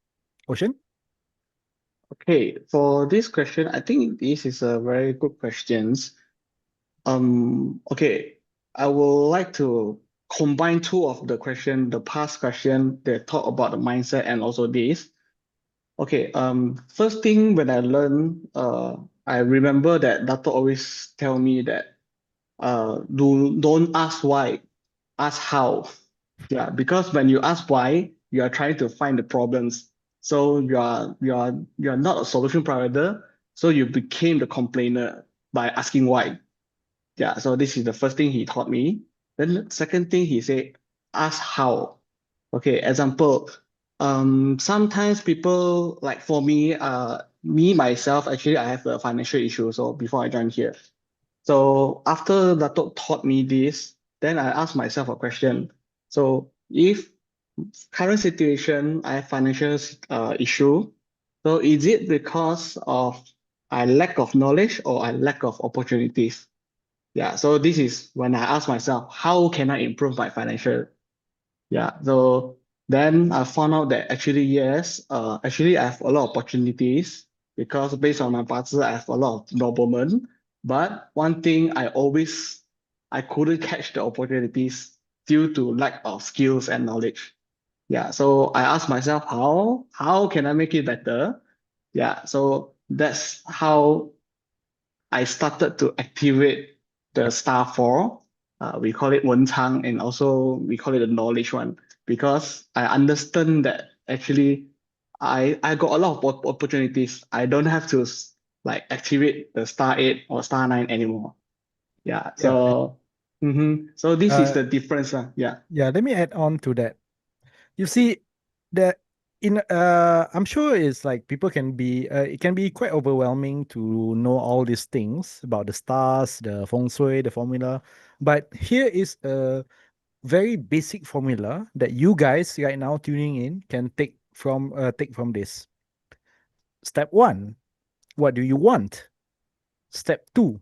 Ocean? Okay, for this question, I think this is a very good question. Okay, I would like to combine two of the question, the past question that talk about the mindset and also this. Okay, first thing when I learn, I remember that Dato always tell me that don't ask why, ask how. Yeah, because when you ask why, you are trying to find the problems. So you are not a solution provider. So you became the complainer by asking why. Yeah, so this is the first thing he taught me. Then the second thing he said, ask how. Okay, example, sometimes people like for me, me myself, actually I have a financial issue. So before I joined here. So after Dato taught me this, then I asked myself a question. So if current situation, I have financial issue, so is it because of I lack of knowledge or I lack of opportunities? Yeah, so this is when I ask myself, how can I improve my financial? Yeah, so then I found out that actually, yes, actually I have a lot of opportunities because based on my parts, I have a lot of noblemen. But one thing I couldn't catch the opportunities due to lack of skills and knowledge. Yeah, so I asked myself, how can I make it better? Yeah, so that's how I started to activate the star four. We call it Wen Chang, and also we call it the knowledge one because I understand that actually I got a lot of opportunities. I don't have to like activate the star eight or star nine anymore. Yeah. Yeah. So So this is Uh, the difference. Yeah. yeah, let me add on to that. You see, that I'm sure it's like people can be it can be quite overwhelming to know all these things about the stars, the feng shui, the formula. But here is a very basic formula that you guys right now tuning in can take from this. Step one, what do you want? Step two,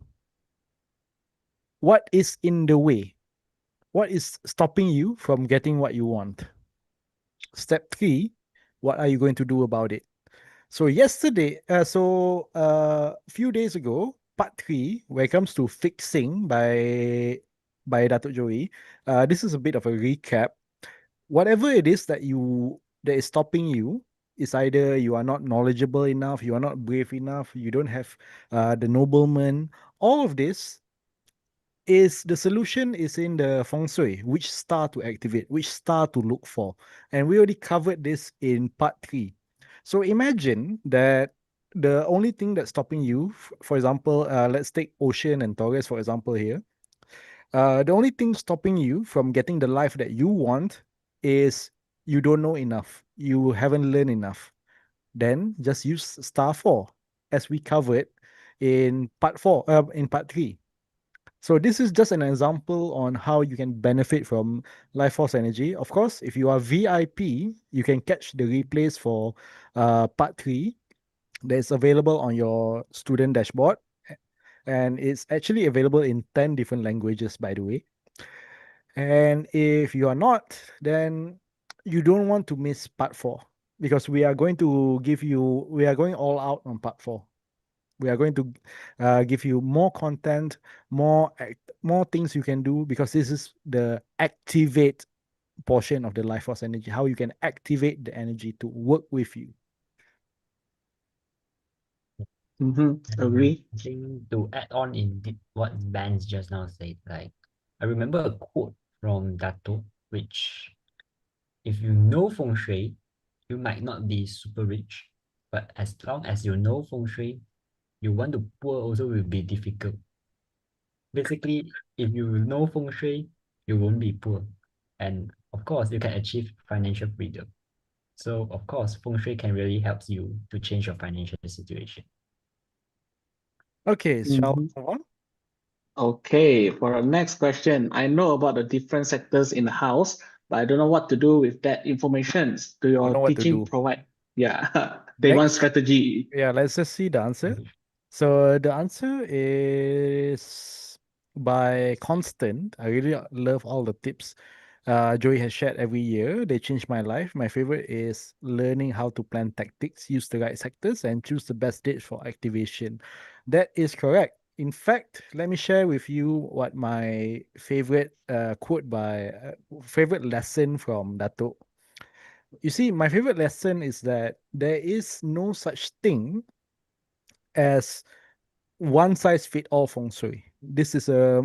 what is in the way? What is stopping you from getting what you want? Step three, what are you going to do about it? So few days ago, part three, where it comes to fixing by Datuk Joey, this is a bit of a recap. Whatever it is that is stopping you is either you are not knowledgeable enough, you are not brave enough, you don't have the nobleman. All of this is the solution is in the feng shui, which star to activate, which star to look for. And we already covered this in part three. So imagine that the only thing that's stopping you, for example, let's take Ocean and Taurus, for example, here. The only thing stopping you from getting the life that you want is you don't know enough. You haven't learned enough. Then just use star four, as we covered in part three. So this is just an example on how you can benefit from Life Force Energy. Of course, if you are VIP, you can catch the replays for part three that is available on your student dashboard. And it's actually available in 10 different languages, by the way. And if you are not, then you don't want to miss part four because we are going all out on part four. We are going to give you more content, more things you can do because this is the activate portion of the life force energy, how you can activate the energy to work with you. Agree. I think to add on what Vance just now said, like I remember a quote from Dato, which if you know feng shui, you might not be super rich, but as long as you know feng shui, you want to poor also will be difficult. Basically, if you know feng shui, you won't be poor. And of course, you can achieve financial freedom. So of course, feng shui can really help you to change your financial situation. Okay, shall we move on? Okay, for our next question, I know about the different sectors in the house, but I don't know what to do with that information. Do I your know what to teaching do. provide? Yeah, they want Next, strategy. yeah, let's just see the answer. So the answer is by Constant. I really love all the tips Joey has shared every year. They changed my life. My favorite is learning how to plan tactics, use the right sectors, and choose the best dates for activation. That is correct. In fact, let me share with you what my favorite favorite lesson from Dato. You see, my favorite lesson is that there is no such thing as one size fit all feng shui. This is a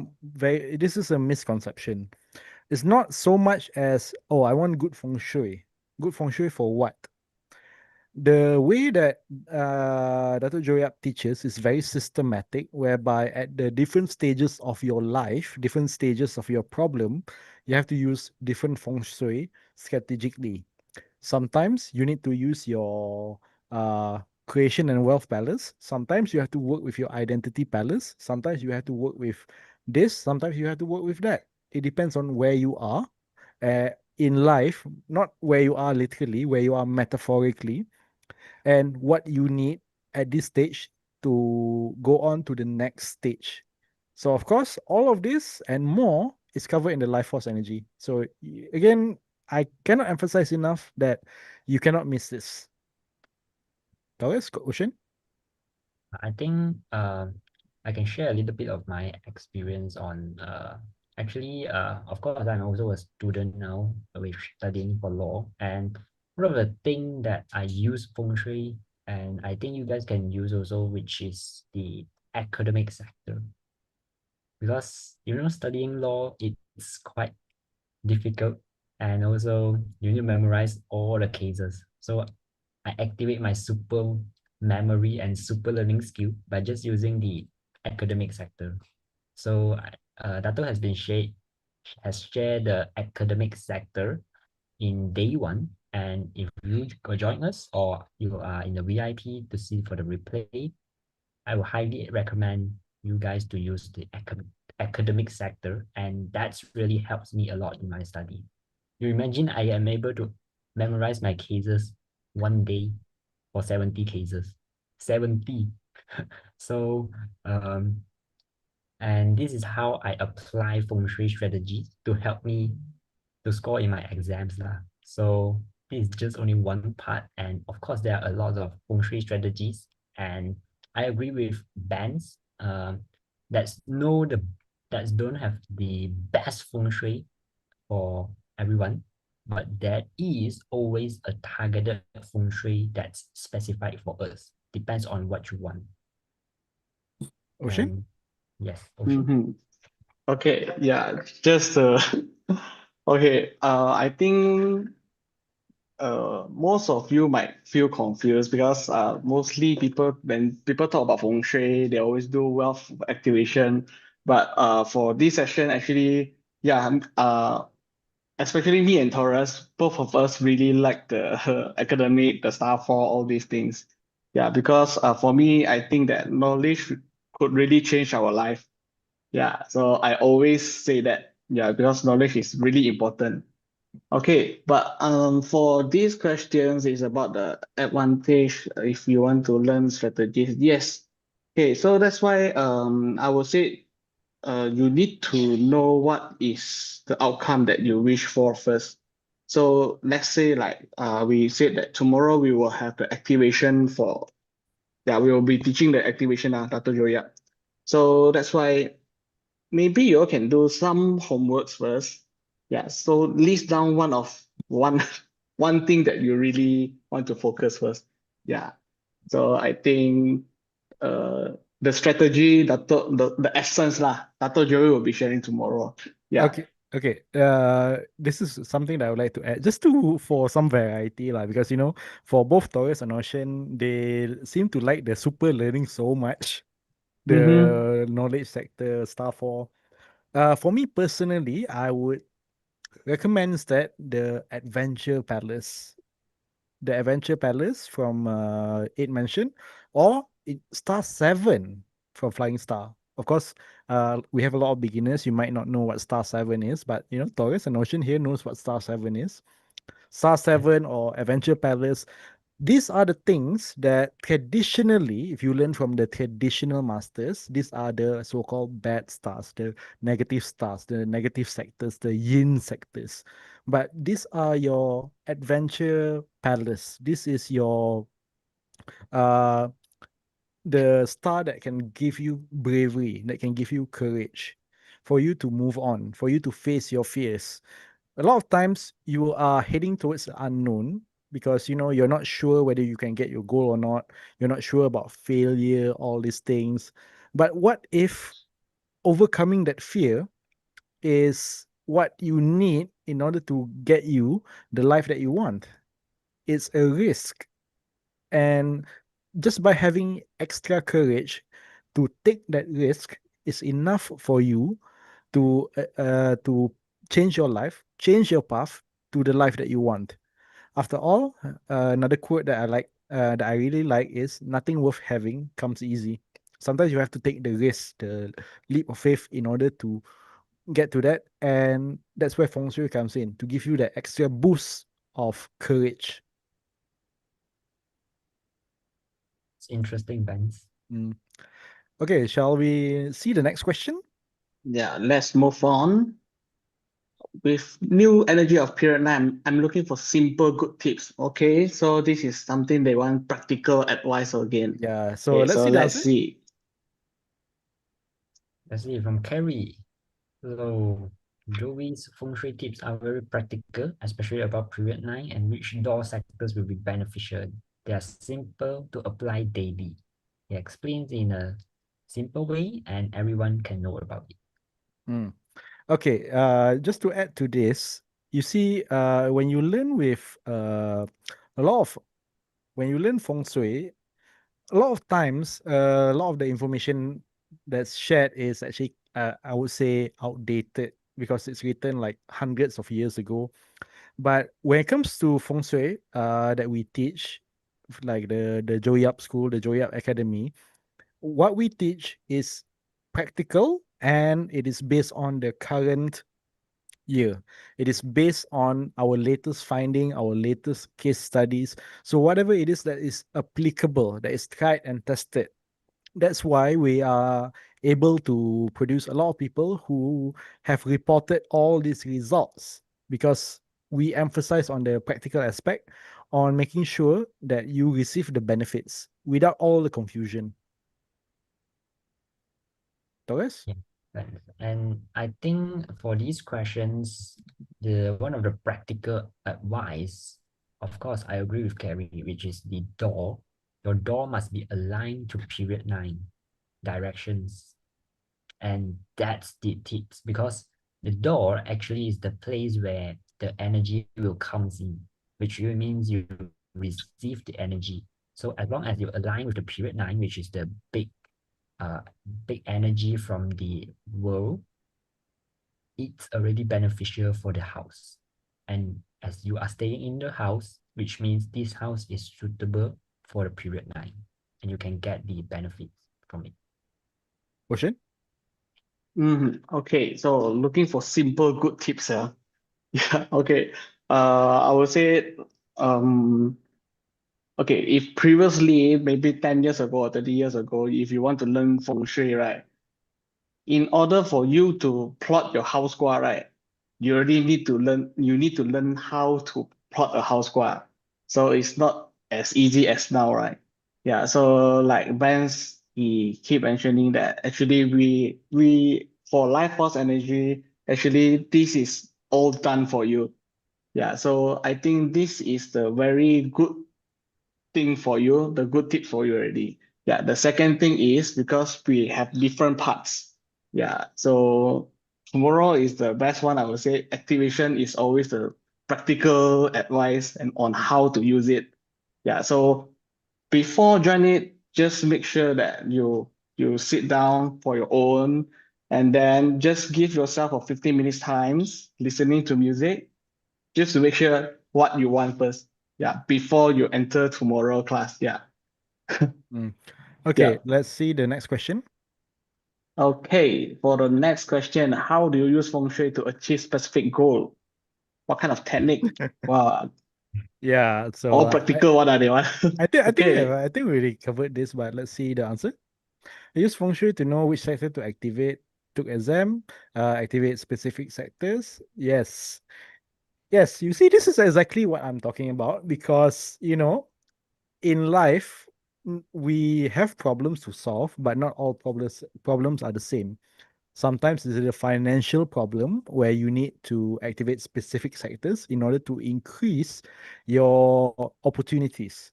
misconception. It's not so much as, oh, I want good feng shui. Good feng shui for what? The way that Dato Joyap teaches is very systematic, whereby at the different stages of your life, different stages of your problem, you have to use different feng shui strategically. Sometimes you need to use your creation and wealth palace. Sometimes you have to work with your identity palace. Sometimes you have to work with this. Sometimes you have to work with that. It depends on where you are uh, in life, not where you are literally, where you are metaphorically, and what you need at this stage to go on to the next stage. So, of course, all of this and more is covered in the life force energy. So, again, I cannot emphasize enough that you cannot miss this. Taurus, Ocean? I think I can share a little bit of my experience on actually of course I'm also a student now with studying for law, and one of the thing that I use feng shui and I think you guys can use also, which is the academic sector, because studying law it's quite difficult, and also you need to memorize all the cases. So I activate my super memory and super learning skill by just using the academic sector. So Dato has shared the academic sector in day one. And if you go join us or you are in the VIP to see for the replay, I would highly recommend you guys to use the academic sector. And that's really helps me a lot in my study. You imagine I am able to memorize my cases one day for 70 cases. 70. So and this is how I apply Feng Shui strategies to help me to score in my exams lah. So this is just only one part. And of course, there are a lot of Feng Shui strategies. And I agree with Ben's that's no the that don't have the best Feng Shui for everyone, but there is always a targeted Feng Shui that's specified for us. Depends on what you want. Ocean? And yes, Ocean. Mm-hmm. Okay, yeah, just okay. I think most of you might feel confused because mostly people when people talk about feng shui, they always do wealth activation. But for this session, actually, yeah, especially me and Taurus, both of us really like the academic, the star for all these things. Yeah, because for me, I think that knowledge could really change our life. Yeah, so I always say that, yeah, because knowledge is really important. Okay, but for these questions, it's about the advantage if you want to learn strategies. Yes. Okay, so that's why I would say you need to know what is the outcome that you wish for first. So let's say like we said that tomorrow we will have the activation for, yeah, we will be teaching the activation Dr. Joya. So that's why maybe you all can do some homeworks first. Yeah, so list down one one thing that you really want to focus first. Yeah. So I think the strategy, the essence lah, Dato Joey will be sharing tomorrow. Yeah. Okay. Okay. This is something that I would like to add, just to for some variety, lah, because for both Taurus and Ocean, they seem to like the super learning so much, Mm-hmm. the knowledge sector stuff. For me personally, I would recommend that the Adventure Palace from Eight Mansion, or Star 7 from Flying Star. Of course, we have a lot of beginners. You might not know what Star 7 is, but Taurus and Ocean here knows what Star 7 is. Star Yes. 7 or Adventure Palace, these are the things that traditionally, if you learn from the traditional masters, these are the so-called bad stars, the negative sectors, the yin sectors. But these are your adventure palace. This is your uh the star that can give you bravery, that can give you courage for you to move on, for you to face your fears. A lot of times you are heading towards the unknown because you're not sure whether you can get your goal or not. You're not sure about failure, all these things. But what if overcoming that fear is what you need in order to get you the life that you want? It's a risk. And just by having extra courage to take that risk is enough for you to change your life, change your path to the life that you want. After all, another quote that that I really like is nothing worth having comes easy. Sometimes you have to take the risk, the leap of faith in order to get to that. And that's where Feng Shui comes in to give you that extra boost of courage. It's interesting, Benz. Mm. Okay, shall we see the next question? Yeah, let's move on. With new energy of period nine, I'm looking for simple good tips. Okay, so this is something they want practical advice again. Yeah, so Okay, let's so see the let's answer. see. Let's see from Carrie. So Joey's feng shui tips are very practical, especially about period 9 and which door sectors will be beneficial. They are simple to apply daily. He explains in a simple way and everyone can know about it. Mm. Okay, just to add to this, you see, when you learn with a lot of when you learn feng shui, a lot of times, a lot of the information that's shared is actually I would say outdated because it's written like hundreds of years ago. But when it comes to feng shui, that we teach, like the Joy Up School, the Joy Up Academy, what we teach is practical and it is based on the current year. It is based on our latest finding, our latest case studies. So whatever it is that is applicable, that is tried and tested, that's why we are able to produce a lot of people who have reported all these results because we emphasize on the practical aspect on making sure that you receive the benefits without all the confusion. Torres? Yeah, and I think for these questions, the one of the practical advice, of course, I agree with Carrie, which is the door. Your door must be aligned to period 9 directions, and that's the tips because the door actually is the place where the energy will comes in, which really means you receive the energy. So as long as you align with the period 9, which is the uh, big energy from the world, it's already beneficial for the house. And as you are staying in the house, which means this house is suitable for the period 9, and you can get the benefits from it. Ocean? Okay, so looking for simple good tips, yeah. Yeah, okay. I would say, um, okay, if previously, maybe 10 years ago or 30 years ago, if you want to learn feng shui, right, in order for you to plot your house square, right, you need to learn how to plot a house square. So it's not as easy as now, right? Yeah, so like Vance, he keep mentioning that actually we for life force energy, actually this is all done for you. Yeah, so I think this is the very good thing for you, the good tip for you already. Yeah, the second thing is because we have different parts. Yeah, so tomorrow is the best one. I would say activation is always the practical advice and on how to use it. Yeah, so before join it, just make sure that you sit down for your own and then just give yourself a 15 minutes times listening to music just to make sure what you want first. Yeah, before you enter tomorrow class. Yeah. Mm. Okay, Yeah. let's see the next question. Okay. For the next question, how do you use feng shui to achieve specific goal? What kind of technique? Wow, Yeah, so all practical. What are they? What? Okay. I think we already covered this, but let's see the answer. I use feng shui to know which sector to activate. Took exam, activate specific sectors. Yes. Yes, you see, this is exactly what I'm talking about because, in life, we have problems to solve, but not all problems are the same. Sometimes it's a financial problem where you need to activate specific sectors in order to increase your opportunities.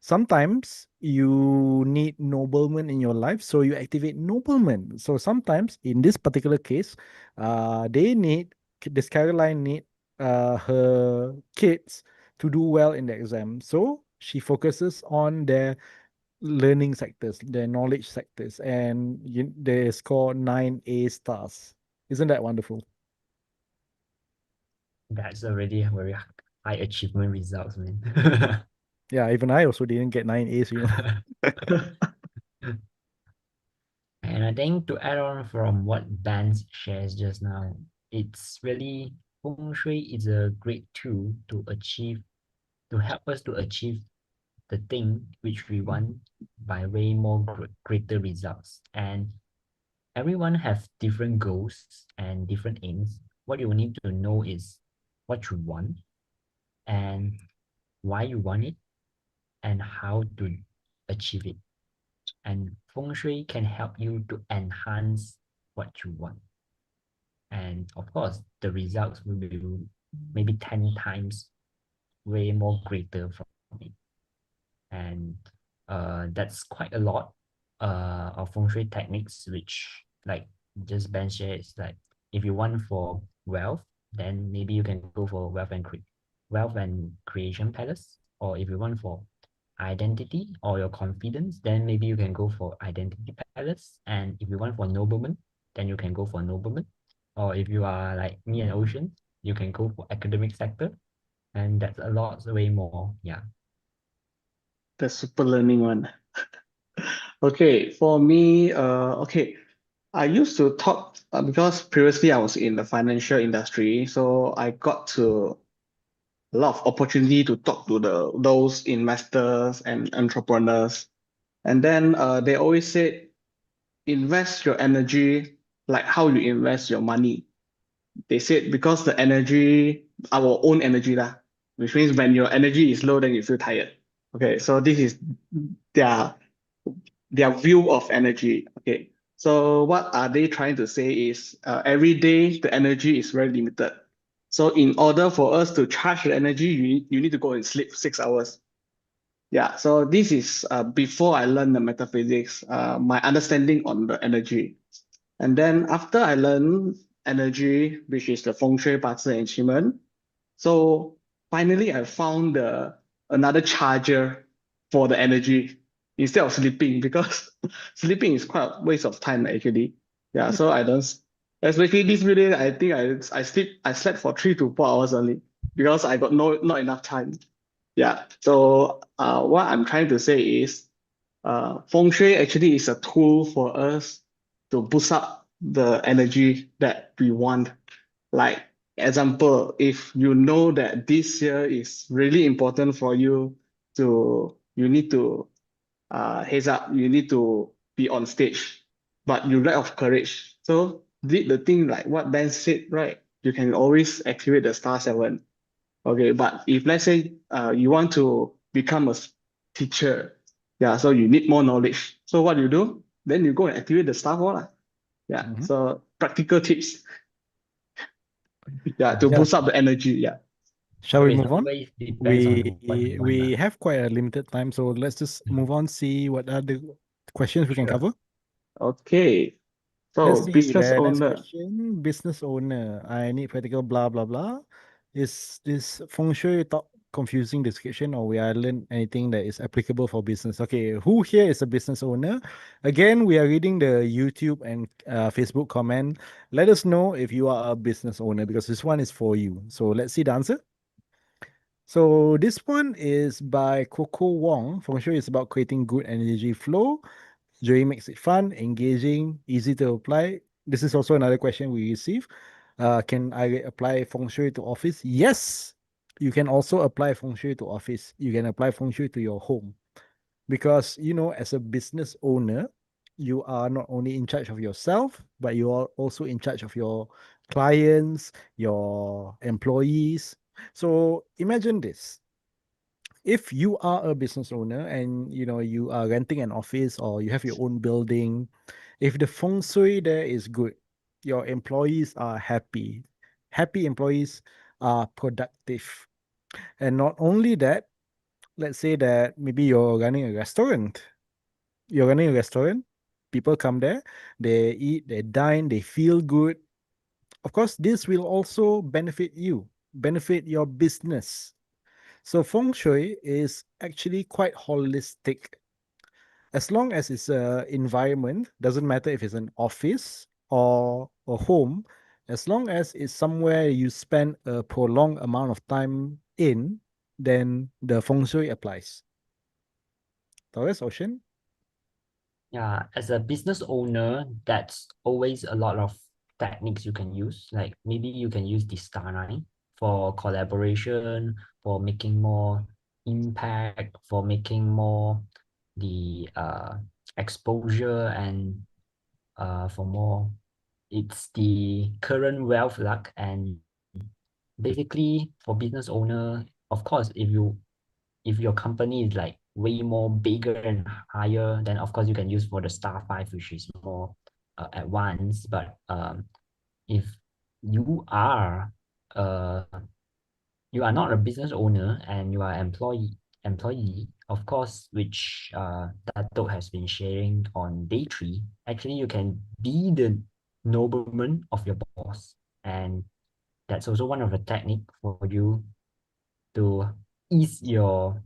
Sometimes you need noblemen in your life, so you activate noblemen. So sometimes, in this particular case, this Caroline need her kids to do well in the exam. So she focuses on their learning sectors, their knowledge sectors, and they score 9 A stars. Isn't that wonderful? That's already a very high achievement results, man. Yeah, even I also didn't get 9 A's. And I think to add on from what Vance shares just now, it's really Feng Shui is a great tool to help us to achieve the thing which we want by way more greater results. And everyone have different goals and different aims. What you need to know is what you want and why you want it and how to achieve it. And feng shui can help you to enhance what you want. And of course, the results will be maybe 10 times way more greater from it. And that's quite a lot of feng shui techniques, which like just Ben share is like if you want for wealth, then maybe you can go for wealth and creation palace. Or if you want for identity or your confidence, then maybe you can go for identity palace. And if you want for nobleman, then you can go for nobleman. Or if you are like me and Ocean, you can go for academic sector. And that's a lot, way more. Yeah. The super learning one. Okay, for me, okay, I used to talk because previously I was in the financial industry, so I got to a lot of opportunity to talk to those investors and entrepreneurs. And then they always said, invest your energy like how you invest your money. They said because the energy, our own energy lah, which means when your energy is low, then you feel tired. Okay, so this is their their view of energy. Okay, so what are they trying to say is every day the energy is very limited. So in order for us to charge the energy, you need to go and sleep 6 hours. Yeah, so this is before I learned the metaphysics, my understanding on the energy. And then after I learned energy, which is the Feng Shui Parts and Achievement, so finally I found another charger for the energy instead of sleeping, because sleeping is quite a waste of time actually. Yeah, so I don't, especially this video, I think I slept for 3 to 4 hours only because I got not enough time. Yeah, so what I'm trying to say is Feng Shui actually is a tool for us to boost up the energy that we want. Like, example, if you know that this year is really important for you you need to heads up, you need to be on stage, but you lack of courage. So did the thing like what Ben said, right? You can always activate the star seven. Okay, but if let's say you want to become a teacher, yeah, so you need more knowledge. So what you do? Then you go and activate the star four lah. Yeah, Mhm. so practical tips. Yeah, to Yeah. boost up the energy. Yeah. Shall So we it move on? always depends on what you want. We have quite a limited time, so let's just move on, see what are the questions we can Sure. cover. Okay. Let's So see business the next owner. question. Business owner. I need practical blah blah blah. Is this feng shui talk confusing description, or we are learn anything that is applicable for business? Okay, who here is a business owner? Again, we are reading the YouTube and Facebook comment. Let us know if you are a business owner, because this one is for you. So let's see the answer. So this one is by Coco Wong. Feng Shui is about creating good energy flow. Joey makes it fun, engaging, easy to apply. This is also another question we receive. Can I apply Feng Shui to office? Yes, you can also apply Feng Shui to office. You can apply Feng Shui to your home. Because, as a business owner, you are not only in charge of yourself, but you are also in charge of your clients, your employees. So imagine this. If you are a business owner and you are renting an office or you have your own building, if the feng shui there is good, your employees are happy. Happy employees are productive. And not only that, let's say that maybe you're running a restaurant. You're running a restaurant, people come there, they eat, they dine, they feel good. Of course, this will also benefit you, benefit your business. So feng shui is actually quite holistic. As long as it's a environment, doesn't matter if it's an office or a home, as long as it's somewhere you spend a prolonged amount of time in, then the feng shui applies. Taurus, Ocean? Yeah, as a business owner, that's always a lot of techniques you can use. Like maybe you can use the star nine for collaboration, for making more impact, for making more the exposure, and for more, it's the current wealth luck. And basically for business owner, of course, if your company is like way more bigger and higher, then of course you can use for the star five, which is more advanced. But if you are uh you are not a business owner and you are employee, of course, which Dato has been sharing on day three, actually you can be the nobleman of your boss. And that's also one of the technique for you to ease your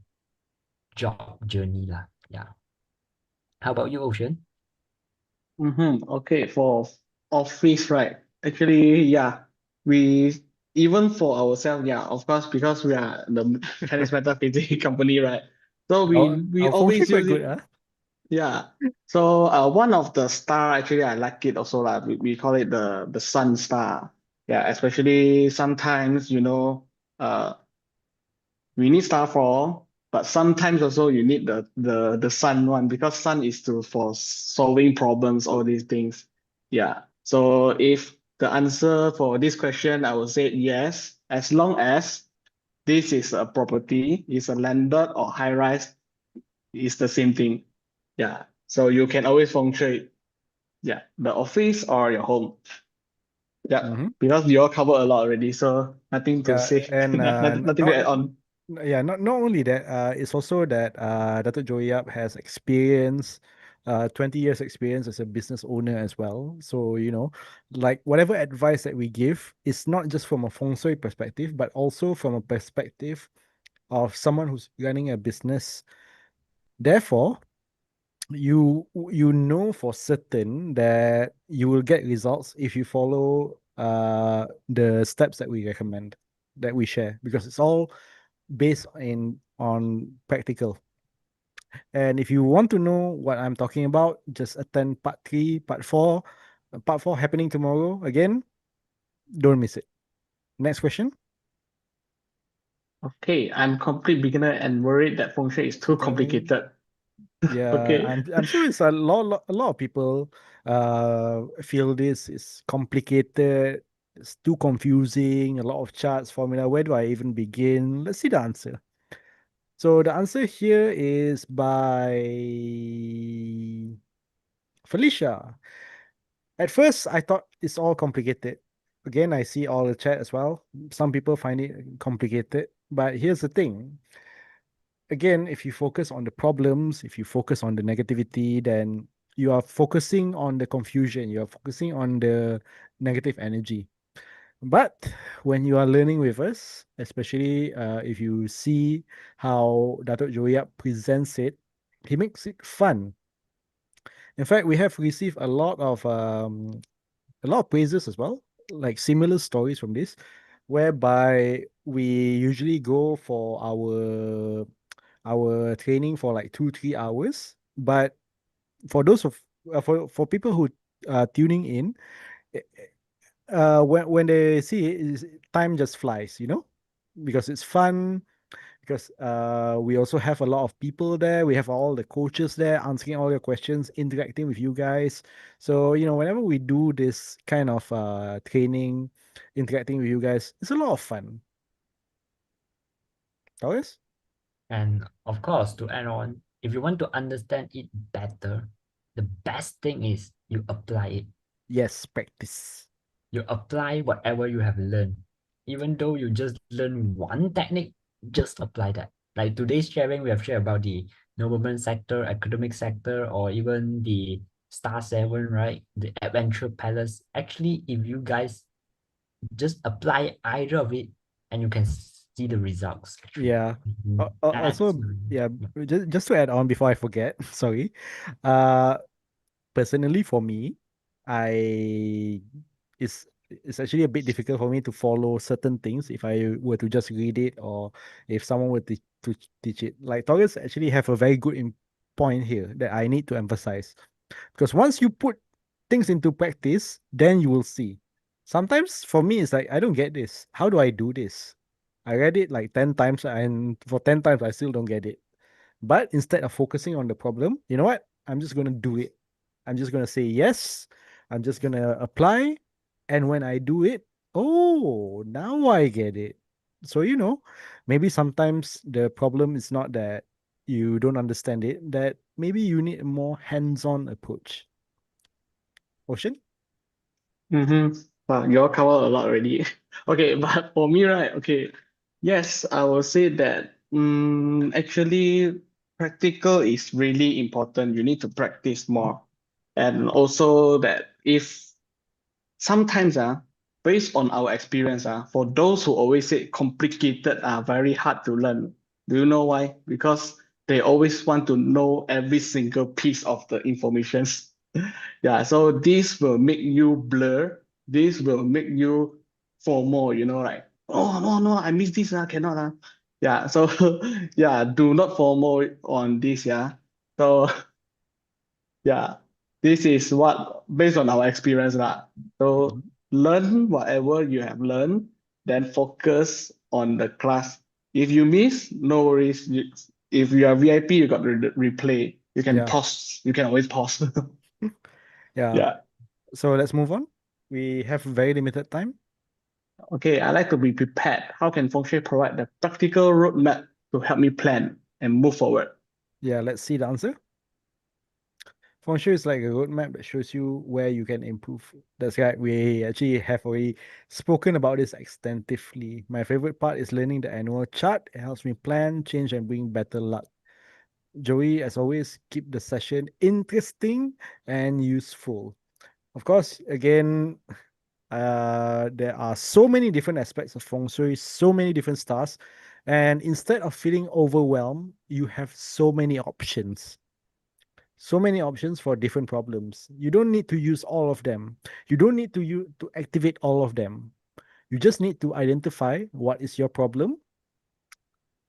job journey lah. Yeah. How about you, Ocean? Okay, for office, right? Actually, yeah, we even for ourselves, yeah, of course, because we are the Chinese metaphysics company, right? So we Our Feng Shui always quite use good, it. huh? Yeah. So one of the star actually I like it also lah. We call it the sun star. Yeah, especially sometimes uh we need star four, but sometimes also you need the sun one because sun is to for solving problems, all these things. Yeah. So if the answer for this question, I would say yes, as long as this is a property, is a landed or high rise, it's the same thing. Yeah. So you can always feng shui. Yeah, the office or your home. Yeah, Mm-hmm. because you all cover a lot already, so nothing to Yeah, say, and nothing to add on. yeah, not only that, it's also that Dato' Joey Yap has experience, 20 years experience as a business owner as well. So, like whatever advice that we give is not just from a feng shui perspective, but also from a perspective of someone who's running a business. Therefore, you know for certain that you will get results if you follow the steps that we recommend, that we share, because it's all based in on practical. And if you want to know what I'm talking about, just attend part 3, part 4. Part 4 happening tomorrow again. Don't miss it. Next question. Okay, I'm complete beginner and worried that feng shui is too Uh, complicated. Yeah, Okay. I'm sure it's a lot of people feel this is complicated, it's too confusing, a lot of charts, formula. Where do I even begin? Let's see the answer. So the answer here is by Felicia. At first, I thought it's all complicated. Again, I see all the chat as well. Some people find it complicated, but here's the thing. Again, if you focus on the problems, if you focus on the negativity, then you are focusing on the confusion, you are focusing on the negative energy. But when you are learning with us, especially if you see how Datuk Joya presents it, he makes it fun. In fact, we have received a lot of praises as well, like similar stories from this, whereby we usually go for our training for like 2 3 hours. But for those of for people who are tuning in, eh, when they see it, time just flies, because it's fun. Because we also have a lot of people there. We have all the coaches there answering all your questions, interacting with you guys. So whenever we do this kind of training, interacting with you guys, it's a lot of fun. Taurus? And of course, to add on, if you want to understand it better, the best thing is you apply it. Yes, practice. You apply whatever you have learned. Even though you just learn one technique, just apply that. Like today's sharing, we have shared about the nobleman sector, academic sector, or even the Star 7, right? The Adventure Palace. Actually, if you guys just apply either of it and you can see the results, actually. Yeah. That's Also, yeah, just to add on before I forget, sorry. Uh, Personally for me, I it's actually a bit difficult for me to follow certain things if I were to just read it, or if someone were to teach it. Like Taurus actually have a very good point here that I need to emphasize. Because once you put things into practice, then you will see. Sometimes for me, it's like, I don't get this. How do I do this? I read it like 10 times, and for 10 times, I still don't get it. But instead of focusing on the problem, you know what? I'm just going to do it. I'm just going to say yes. I'm just going to apply. And when I do it, oh, now I get it. So, maybe sometimes the problem is not that you don't understand it, that maybe you need a more hands-on approach. Ocean? Mm-hmm. Wow, you all cover a lot already. Okay, but for me, right, okay, yes, I will say that actually practical is really important. You need to practice more. And also that if sometimes based on our experience, for those who always say complicated are very hard to learn. Do you know why? Because they always want to know every single piece of the information. Yeah, so this will make you blur. This will make you FOMO, like, oh no, no, I missed this, cannot. Yeah, so yeah, do not FOMO on this, yeah. So yeah, this is what based on our experience lah. So Mhm. learn whatever you have learned, then focus on the class. If you miss, no worries. If you are VIP, you got to replay. You can Yeah. pause. You can always pause. Yeah. Yeah. So let's move on. We have very limited time. Okay, I like to be prepared. How can Feng Shui provide the practical roadmap to help me plan and move forward? Yeah, let's see the answer. Feng Shui is like a roadmap that shows you where you can improve. That's right. We actually have already spoken about this extensively. My favorite part is learning the annual chart. It helps me plan, change, and bring better luck. Joey, as always, keep the session interesting and useful. Of course, again, there are so many different aspects of feng shui, so many different stars, and instead of feeling overwhelmed, you have so many options for different problems. You don't need to use all of them. You don't need to activate all of them. You just need to identify what is your problem,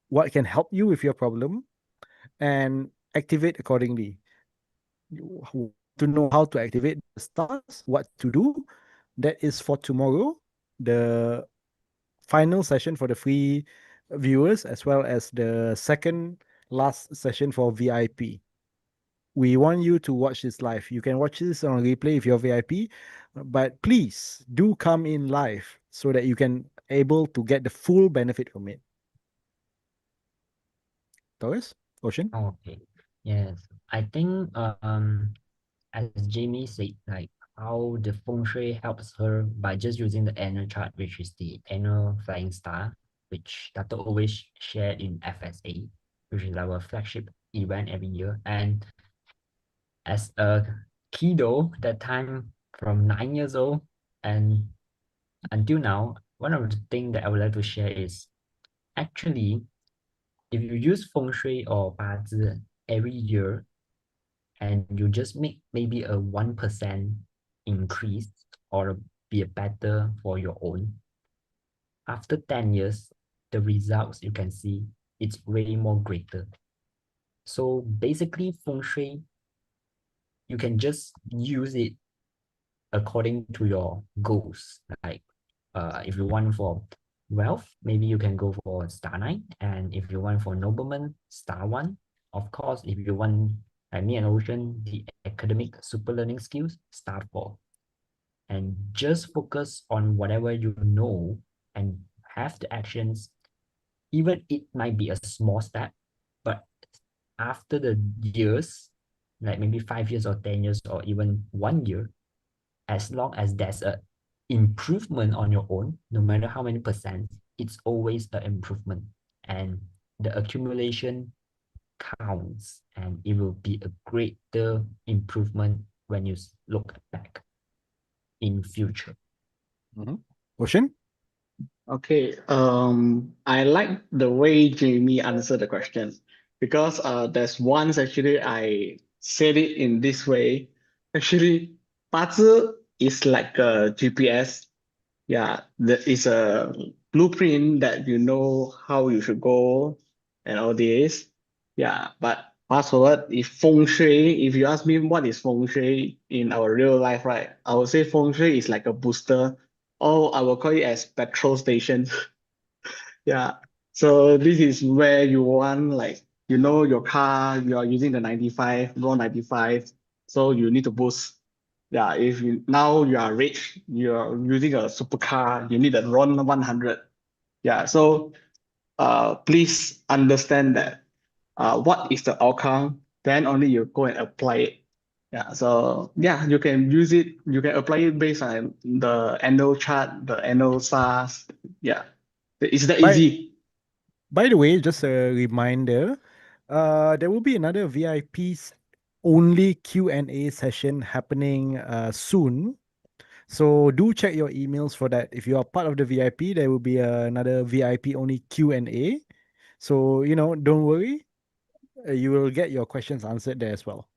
what can help you with your problem, and activate accordingly. You want to know how to activate the stars, what to do. That is for tomorrow, the final session for the free viewers, as well as the second last session for VIP. We want you to watch this live. You can watch this on replay if you're VIP, but please do come in live so that you can able to get the full benefit from it. Taurus, Ocean. Okay. Yes. I think as Jamie said, like how the feng shui helps her by just using the annual chart, which is the annual flying star, which Dr. always shared in FSA, which is our flagship event every year. And as a kiddo that time from 9 years old and until now, one of the things that I would like to share is actually if you use feng shui or 八字 every year and you just make maybe a 1% increase or be a better for your own, after 10 years, the results you can see it's way more greater. So basically feng shui, you can just use it according to your goals. Like if you want for wealth, maybe you can go for star 9. And if you want for nobleman, star 1. Of course, if you want, like me and Ocean, the academic super learning skills, star 4. And just focus on whatever you know and have the actions. Even it might be a small step, but after the years, like maybe 5 years or 10 years or even 1 year, as long as there's a improvement on your own, no matter how many percent, it's always an improvement. And the accumulation counts and it will be a greater improvement when you look back in future. Ocean. Okay, I like the way Jamie answered the question because there's once actually I said it in this way. Actually, 八字 is like a GPS. Yeah, there is a blueprint that you know how you should go and all this. Yeah, but fast forward, if feng shui, if you ask me what is feng shui in our real life, right? I would say feng shui is like a booster, or I will call it as petrol station. Yeah. So this is where you want like your car, you are using the 95, raw 95, so you need to boost. Yeah, if now you are rich, you're using a supercar, you need a raw 100. Yeah, so please understand that what is the outcome, then only you go and apply it. Yeah, so yeah, you can use it, you can apply it based on the annual chart, the annual SARS. Yeah, it's that By easy. by the way, just a reminder, there will be another VIPs only Q&A session happening soon. So do check your emails for that. If you are part of the VIP, there will be another VIP only Q&A. So, don't worry, you will get your questions answered there as well.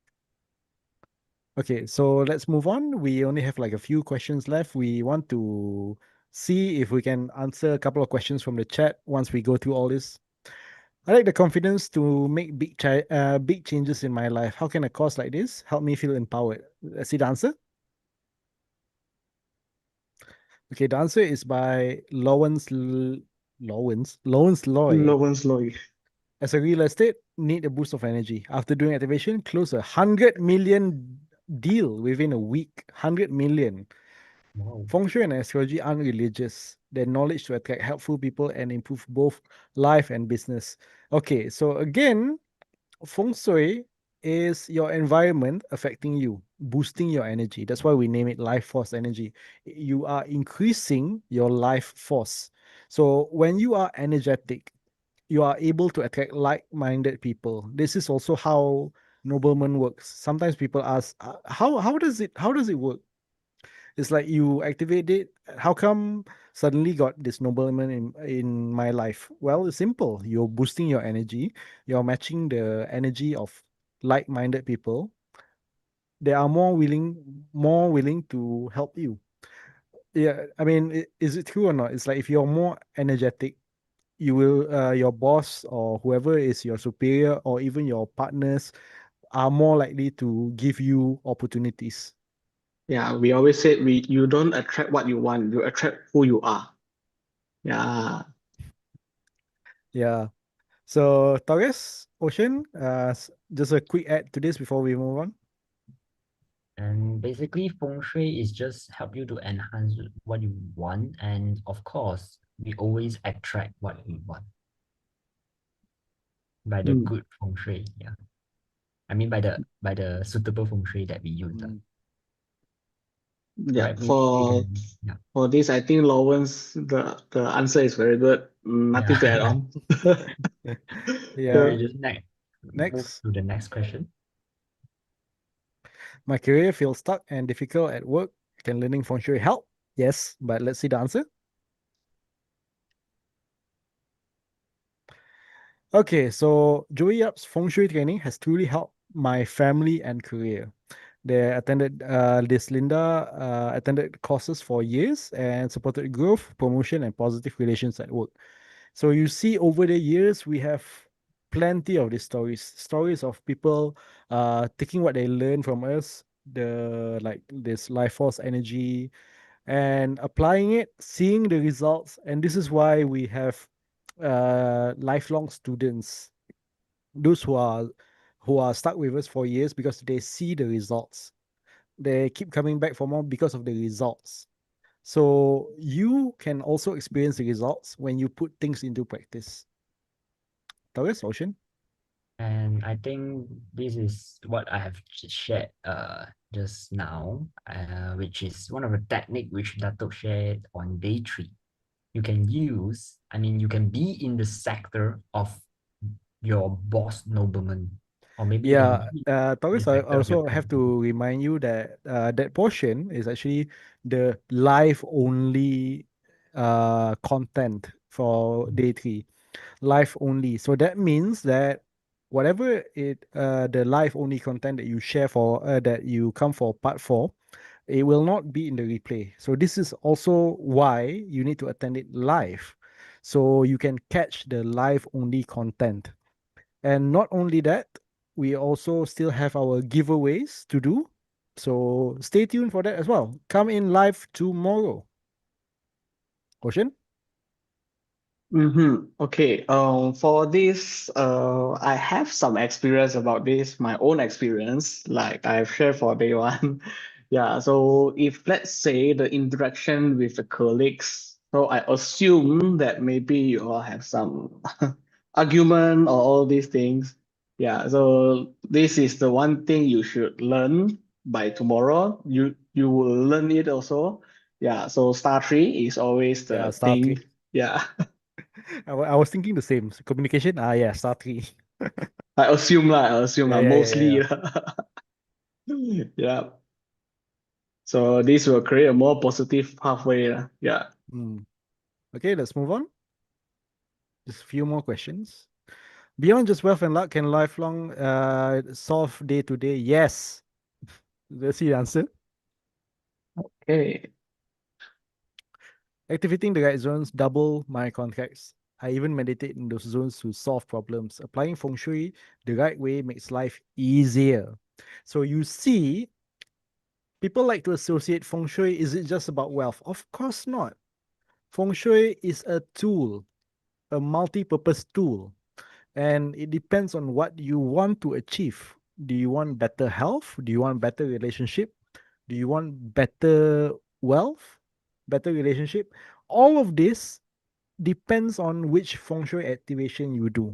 Okay, so let's move on. We only have like a few questions left. We want to see if we can answer a couple of questions from the chat once we go through all this. I like the confidence to make big changes in my life. How can a course like this help me feel empowered? Let's see the answer. Okay, the answer is by Lawrence Loy. Lawrence Loy. As a real estate, need a boost of energy. After doing activation, close 100 million deal within a week. 100 million. Wow. Feng Shui and astrology aren't religious. They're knowledge to attract helpful people and improve both life and business. Okay, so again, Feng Shui is your environment affecting you, boosting your energy. That's why we name it life force energy. You are increasing your life force. So when you are energetic, you are able to attract like-minded people. This is also how nobleman works. Sometimes people ask, how does it work? It's like you activate it. How come suddenly got this nobleman in my life? Well, it's simple. You're boosting your energy. You're matching the energy of like-minded people. They are more willing to help you. Yeah, I mean, is it true or not? It's like if you're more energetic, you will your boss or whoever is your superior or even your partners are more likely to give you opportunities. Yeah, we always say you don't attract what you want, you attract who you are. Yeah. Yeah. So Taurus, Ocean, just a quick add to this before we move on. And basically, feng shui is just help you to enhance what you want. And of course, we always attract what we want by the Mm. good feng shui. Yeah. I mean by the suitable feng shui that we use. Mm. Yeah. Right? Maybe you can, yeah. For this, I think Lawrence, the answer is very good. Nothing to add Yeah. on. Yeah. We Yeah. just move Next, to the next question. my career feels stuck and difficult at work. Can learning feng shui help? Yes, but let's see the answer. Okay, so Joey Yap's feng shui training has truly helped my family and career. This Linda attended courses for years and supported growth, promotion, and positive relations at work. So you see, over the years, we have plenty of these stories of people taking what they learn from us, the like this life force energy, and applying it, seeing the results. And this is why we have lifelong students, those who are stuck with us for years because they see the results. They keep coming back for more because of the results. So you can also experience the results when you put things into practice. Taurus, Ocean. And I think this is what I have shared just now, which is one of the technique which Dato shared on day 3. You can use, I mean, you can be in the sector of your boss nobleman, or maybe you can Yeah, be in the Taurus, I sector of your also have company. to remind you that that portion is actually the live only content for day 3. Live only. So that means that whatever the live only content that you share for that you come for part 4, it will not be in the replay. So this is also why you need to attend it live. So you can catch the live only content. And not only that, we also still have our giveaways to do. So stay tuned for that as well. Come in live tomorrow. Ocean? Mm-hmm. Okay. For this, I have some experience about this, my own experience, like I've shared for day one. Yeah. So if let's say the interaction with the colleagues, so I assume that maybe you all have some argument or all these things. Yeah. So this is the one thing you should learn by tomorrow. You will learn it also. Yeah. So star tree is always Yeah, the Star thing. 3. Yeah. I was thinking the same. So communication, yeah, Star 3. I assume Yeah, lah, yeah, yeah, yeah, mostly yeah. lah. Yeah. So this will create a more positive pathway lah. Yeah. Mm. Okay, let's move on. Just a few more questions. Beyond just wealth and luck, can lifelong solve day to day? Yes. Let's see the answer. Okay. Activating the right zones double my contacts. I even meditate in those zones to solve problems. Applying feng shui the right way makes life easier. So you see, people like to associate feng shui. Is it just about wealth? Of course not. Feng shui is a tool, a multi-purpose tool, and it depends on what you want to achieve. Do you want better health? Do you want better relationship? Do you want better wealth? Better relationship? All of this depends on which feng shui activation you do.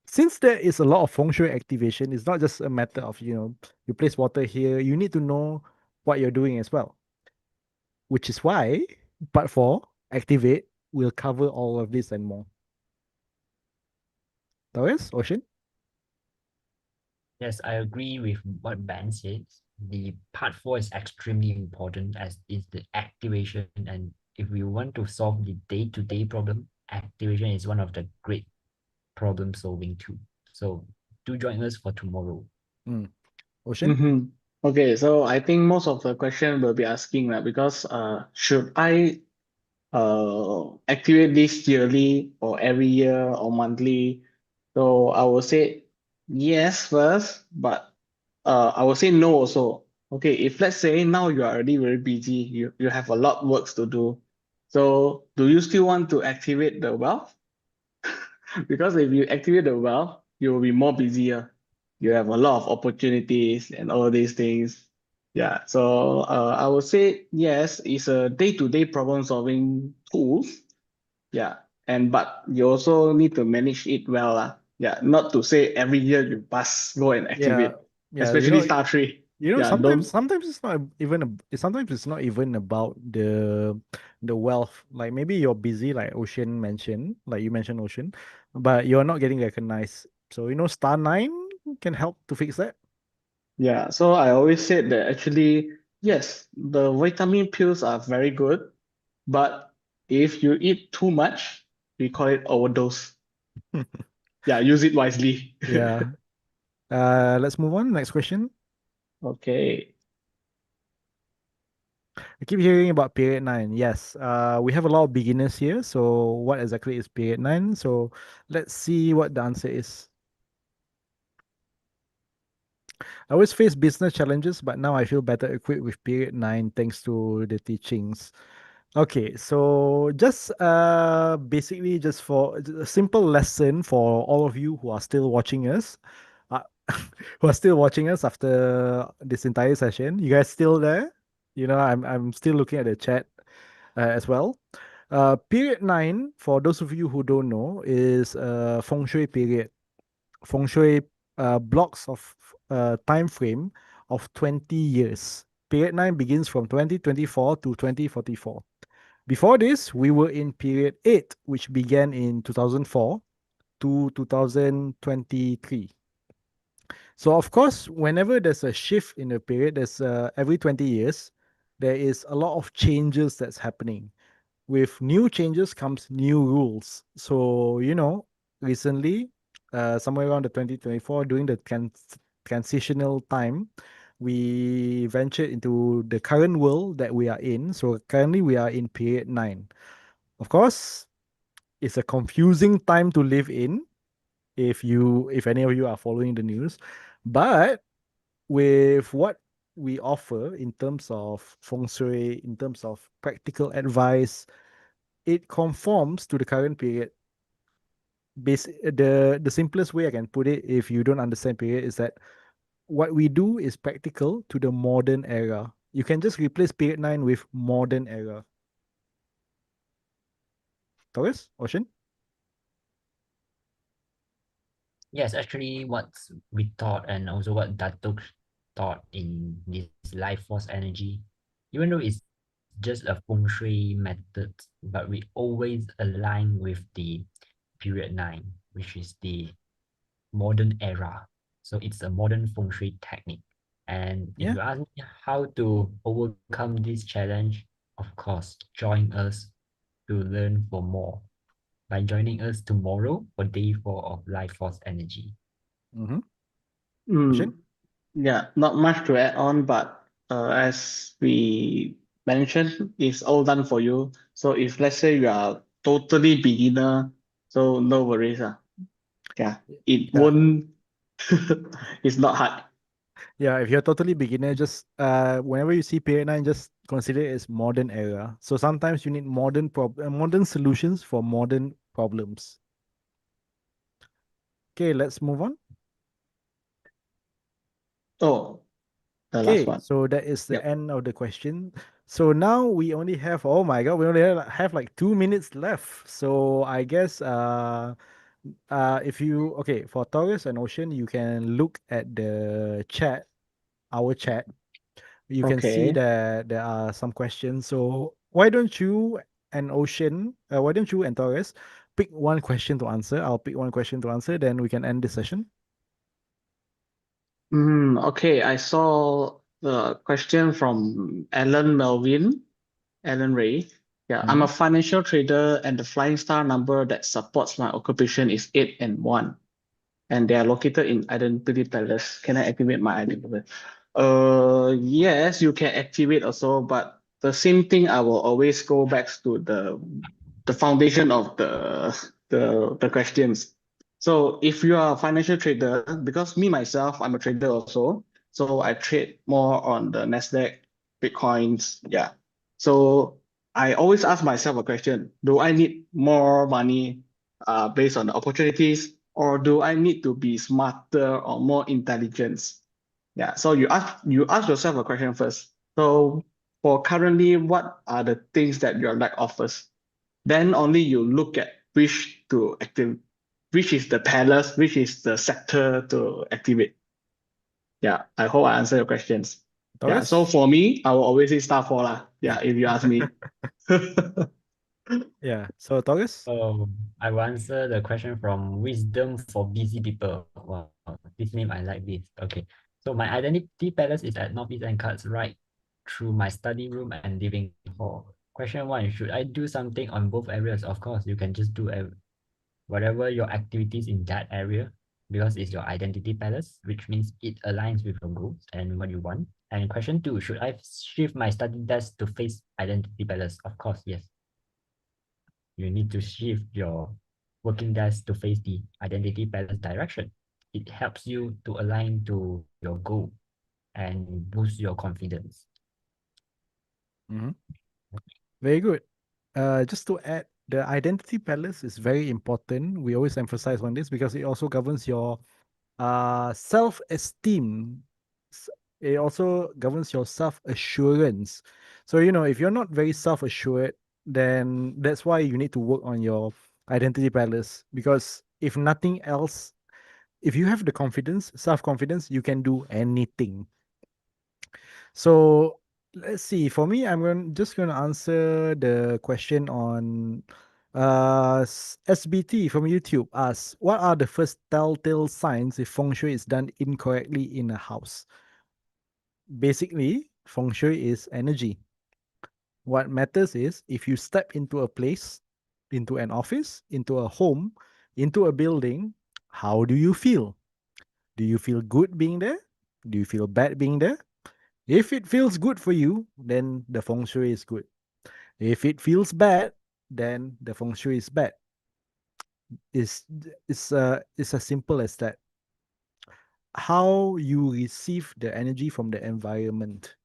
Since there is a lot of feng shui activation, it's not just a matter of, you place water here, you need to know what you're doing as well, which is why part 4, activate, will cover all of this and more. Taurus, Ocean? Yes, I agree with what Ben says. The part 4 is extremely important as is the activation. And if we want to solve the day-to-day problem, activation is one of the great problem solving too. So do join us for tomorrow. Ocean? Okay, so I think most of the question will be asking because should I activate this yearly or every year or monthly? So I will say yes first, but I will say no also. Okay, if let's say now you are already very busy, you have a lot works to do. So do you still want to activate the wealth? Because if you activate the wealth, you will be more busier. You have a lot of opportunities and all these things. Yeah, so I would say yes, it's a day-to-day problem-solving tool. Yeah, and but you also need to manage it well. Yeah, not to say every year you must go and Yeah, activate, yeah, especially star tree. Yeah, sometimes don't. sometimes it's not even sometimes it's not even about the wealth. Like maybe you're busy, like Ocean mentioned, like you mentioned Ocean, but you're not getting recognized. So Star 9 can help to fix that. Yeah, so I always said that actually, yes, the vitamin pills are very good. But if you eat too much, we call it overdose. Yeah, use it wisely. Yeah. Let's move on. Next question. Okay. I keep hearing about period 9. Yes. We have a lot of beginners here. So what exactly is period 9? So let's see what the answer is. I always face business challenges, but now I feel better equipped with period 9 thanks to the teachings. Okay, so just basically just for a simple lesson for all of you who are still watching us, uh, who are still watching us after this entire session. You guys still there? I'm still looking at the chat as well. Period 9, for those of you who don't know, is feng shui period. Feng Shui blocks of time frame of 20 years. Period 9 begins from 2024 to 2044. Before this, we were in period 8, which began in 2004 to 2023. So, of course, whenever there's a shift in a period, there's every 20 years, there is a lot of changes that's happening. With new changes comes new rules. So, recently, somewhere around the 2024, during the transitional time, we ventured into the current world that we are in. So currently we are in period 9. Of course, it's a confusing time to live in if any of you are following the news. But with what we offer in terms of feng shui, in terms of practical advice, it conforms to the current period. The simplest way I can put it, if you don't understand period, is that what we do is practical to the modern era. You can just replace period 9 with modern era. Taurus, Ocean? Yes, actually, what we thought and also what Datuk taught in this life force energy, even though it's just a feng shui method, but we always align with the period 9, which is the modern era. So it's a modern feng shui technique. And if Yeah. you ask me how to overcome this challenge, of course, join us to learn for more by joining us tomorrow for day 4 of Life Force Energy. Mm-hmm. Mm. Ocean? Yeah, not much to add on, but as we mentioned, it's all done for you. So if let's say you are totally beginner, so no worries. Yeah, it Yeah. won't, it's not hard. Yeah, if you're totally beginner, just whenever you see period 9, just consider it as modern era. So sometimes you need modern solutions for modern problems. Okay, let's move on. Oh, the last Okay, one. so that is the Yep. end of the question. So now we only have, oh my God, we only have like 2 minutes left. So I guess if you okay, for Taurus and Ocean, you can look at the chat, our chat. You can see Okay. that there are some questions. So why don't you and Ocean, why don't you and Taurus pick one question to answer? I'll pick one question to answer, then we can end the session. Okay, I saw the question from Alan Ray. Yeah, I'm a Mhm. financial trader and the flying star number that supports my occupation is 8 and 1. And they are located in Identity Palace. Can I activate my Identity Palace? Yes, you can activate also, but the same thing, I will always go back to the foundation of the questions. So if you are a financial trader, because me myself, I'm a trader also, so I trade more on the Nasdaq, Bitcoins, yeah. So I always ask myself a question: do I need more money based on the opportunities, or do I need to be smarter or more intelligent? Yeah. So you ask yourself a question first. So for currently, what are the things that your lack offers? Then only you look at which to active, which is the palace, which is the sector to activate. Yeah, I hope I answer your questions. Yeah, so Taurus? for me, I will always say star four lah. Yeah, if you ask me. Yeah. So Taurus? So I will answer the question from Wisdom for Busy People. Wow, this name I like this. Okay. So my identity palace is at Northeast and cuts right through my study room and living hall. Question one, should I do something on both areas? Of course, you can just do whatever your activities in that area because it's your identity palace, which means it aligns with your goals and what you want. And question two, should I shift my study desk to face identity palace? Of course, yes. You need to shift your working desk to face the identity palace direction. It helps you to align to your goal and boost your confidence. Mhm. Very good. Just to add, the identity palace is very important. We always emphasize on this because it also governs your self-esteem. It also governs your self-assurance. So, if you're not very self-assured, then that's why you need to work on your identity palace. Because if nothing else, if you have the confidence, self-confidence, you can do anything. So let's see. For me, just going to answer the question on SBT from YouTube asks, what are the first telltale signs if feng shui is done incorrectly in a house? Basically, feng shui is energy. What matters is if you step into a place, into an office, into a home, into a building, how do you feel? Do you feel good being there? Do you feel bad being there? If it feels good for you, then the feng shui is good. If it feels bad, then the feng shui is bad. It's it's as simple as that. How you receive the energy from the environment.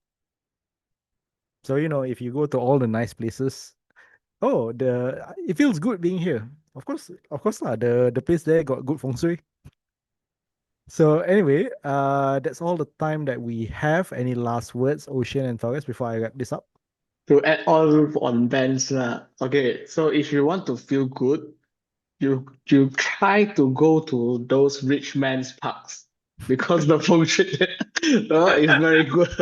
So if you go to all the nice places, oh, it feels good being here. Of course lah. The place there got good feng shui. So anyway, that's all the time that we have. Any last words, Ocean and Taurus, before I wrap this up? To add on bands lah. Okay, so if you want to feel good, you try to go to those rich man's parks because the feng shui is very good.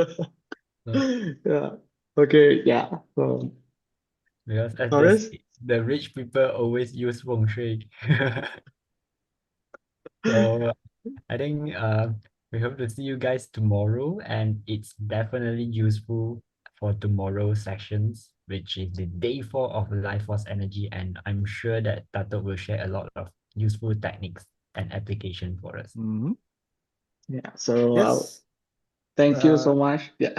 So, Yeah. Okay. Yeah. So, because as Taurus, the rich people always use feng shui. So I think we hope to see you guys tomorrow, and it's definitely useful for tomorrow's sessions, which is the day 4 of Life Force Energy, and I'm sure that Tato will share a lot of useful techniques and application for us. Mhm. yeah. So Yes. Thank you so much. Yeah.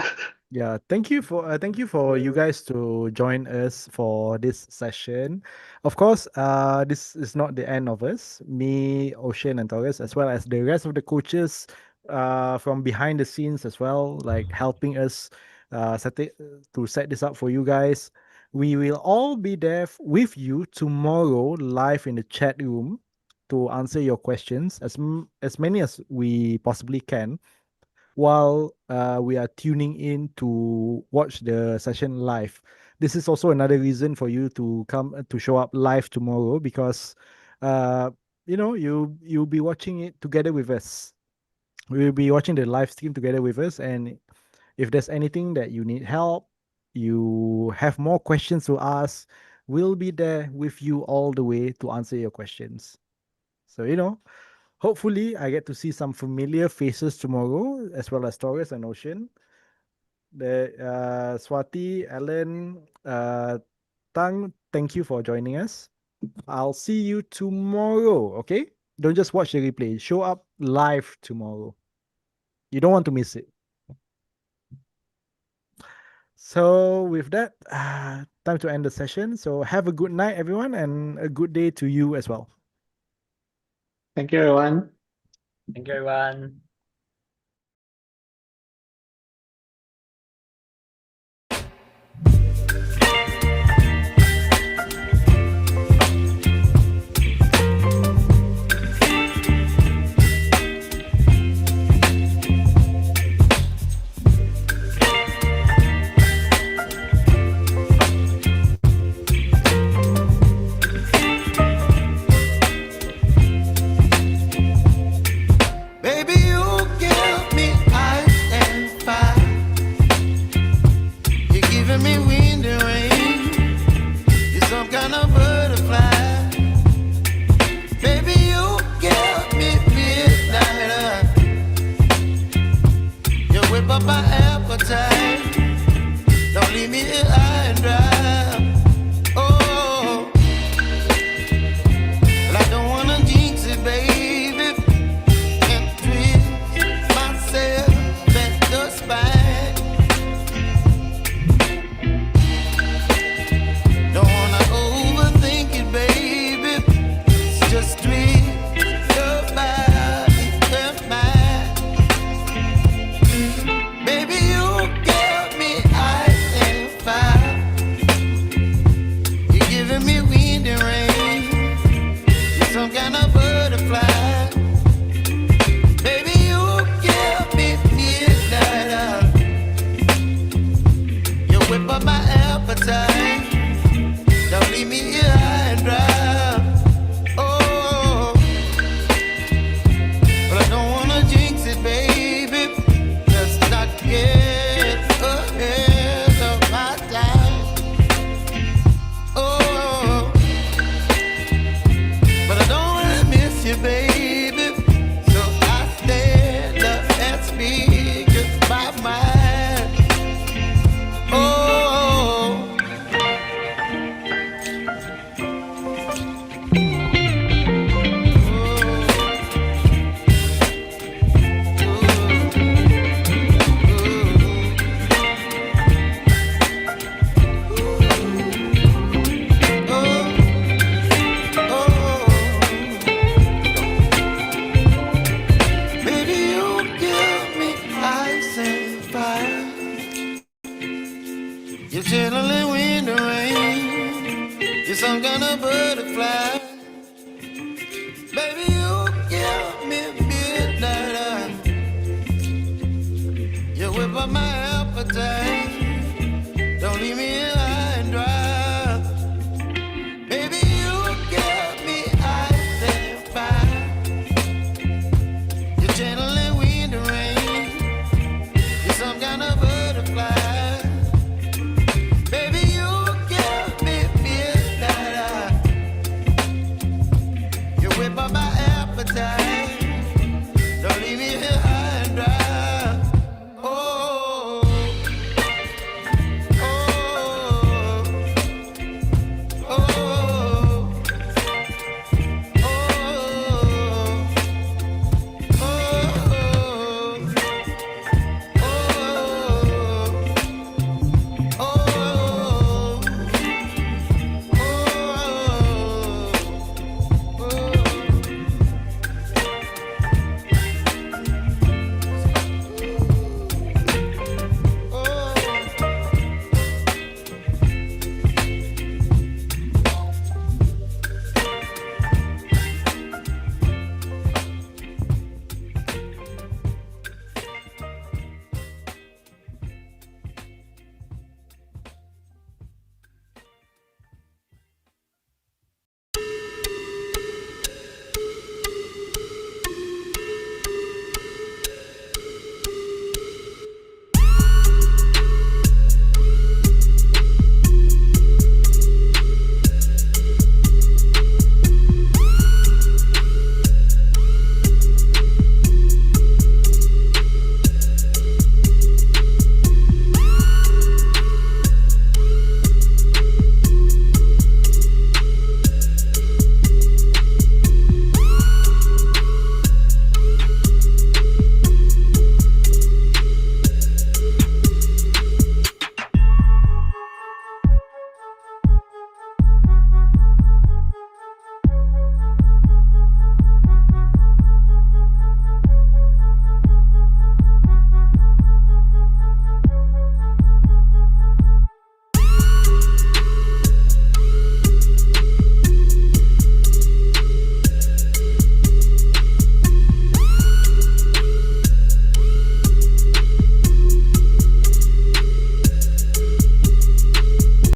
Yeah, thank you for you guys to join us for this session. Of course, this is not the end of us. Me, Ocean, and Taurus, as well as the rest of the coaches, from behind the scenes as well, like helping us, to set this up for you guys. We will all be there with you tomorrow, live in the chat room, to answer your questions as many as we possibly can, while we are tuning in to watch the session live. This is also another reason for you to come to show up live tomorrow, because uh, you'll be watching it together with us. We'll be watching the live stream together with us, and if there's anything that you need help, you have more questions to ask, we'll be there with you all the way to answer your questions. So, hopefully, I get to see some familiar faces tomorrow, as well as Taurus and Ocean. The Swati, Alan, Tang, thank you for joining us. I'll see you tomorrow, okay? Don't just watch the replay. Show up live tomorrow. You don't want to miss it. So, with that, time to end the session. So, have a good night, everyone, and a good day to you as well. Thank you, everyone. Thank you, everyone. Baby, you give me ice and fire. You're giving me wind and rain. You're some kind of butterfly. Baby, you give me midnight. You whip up my appetite. Don't leave me here high and dry. Oh, well, I don't wanna jinx it, baby. Some kind of butterfly. Baby, you give me midnight. You whip up my appetite. Don't leave me here high and dry. Oh, but I don't wanna jinx it, baby. Let's not get ahead of my time. Oh, but I don't wanna miss you, baby. So I stand up and speak my mind. Oh, baby, you give me ice and fire. You're chilling wind and rain. You're some kind of butterfly.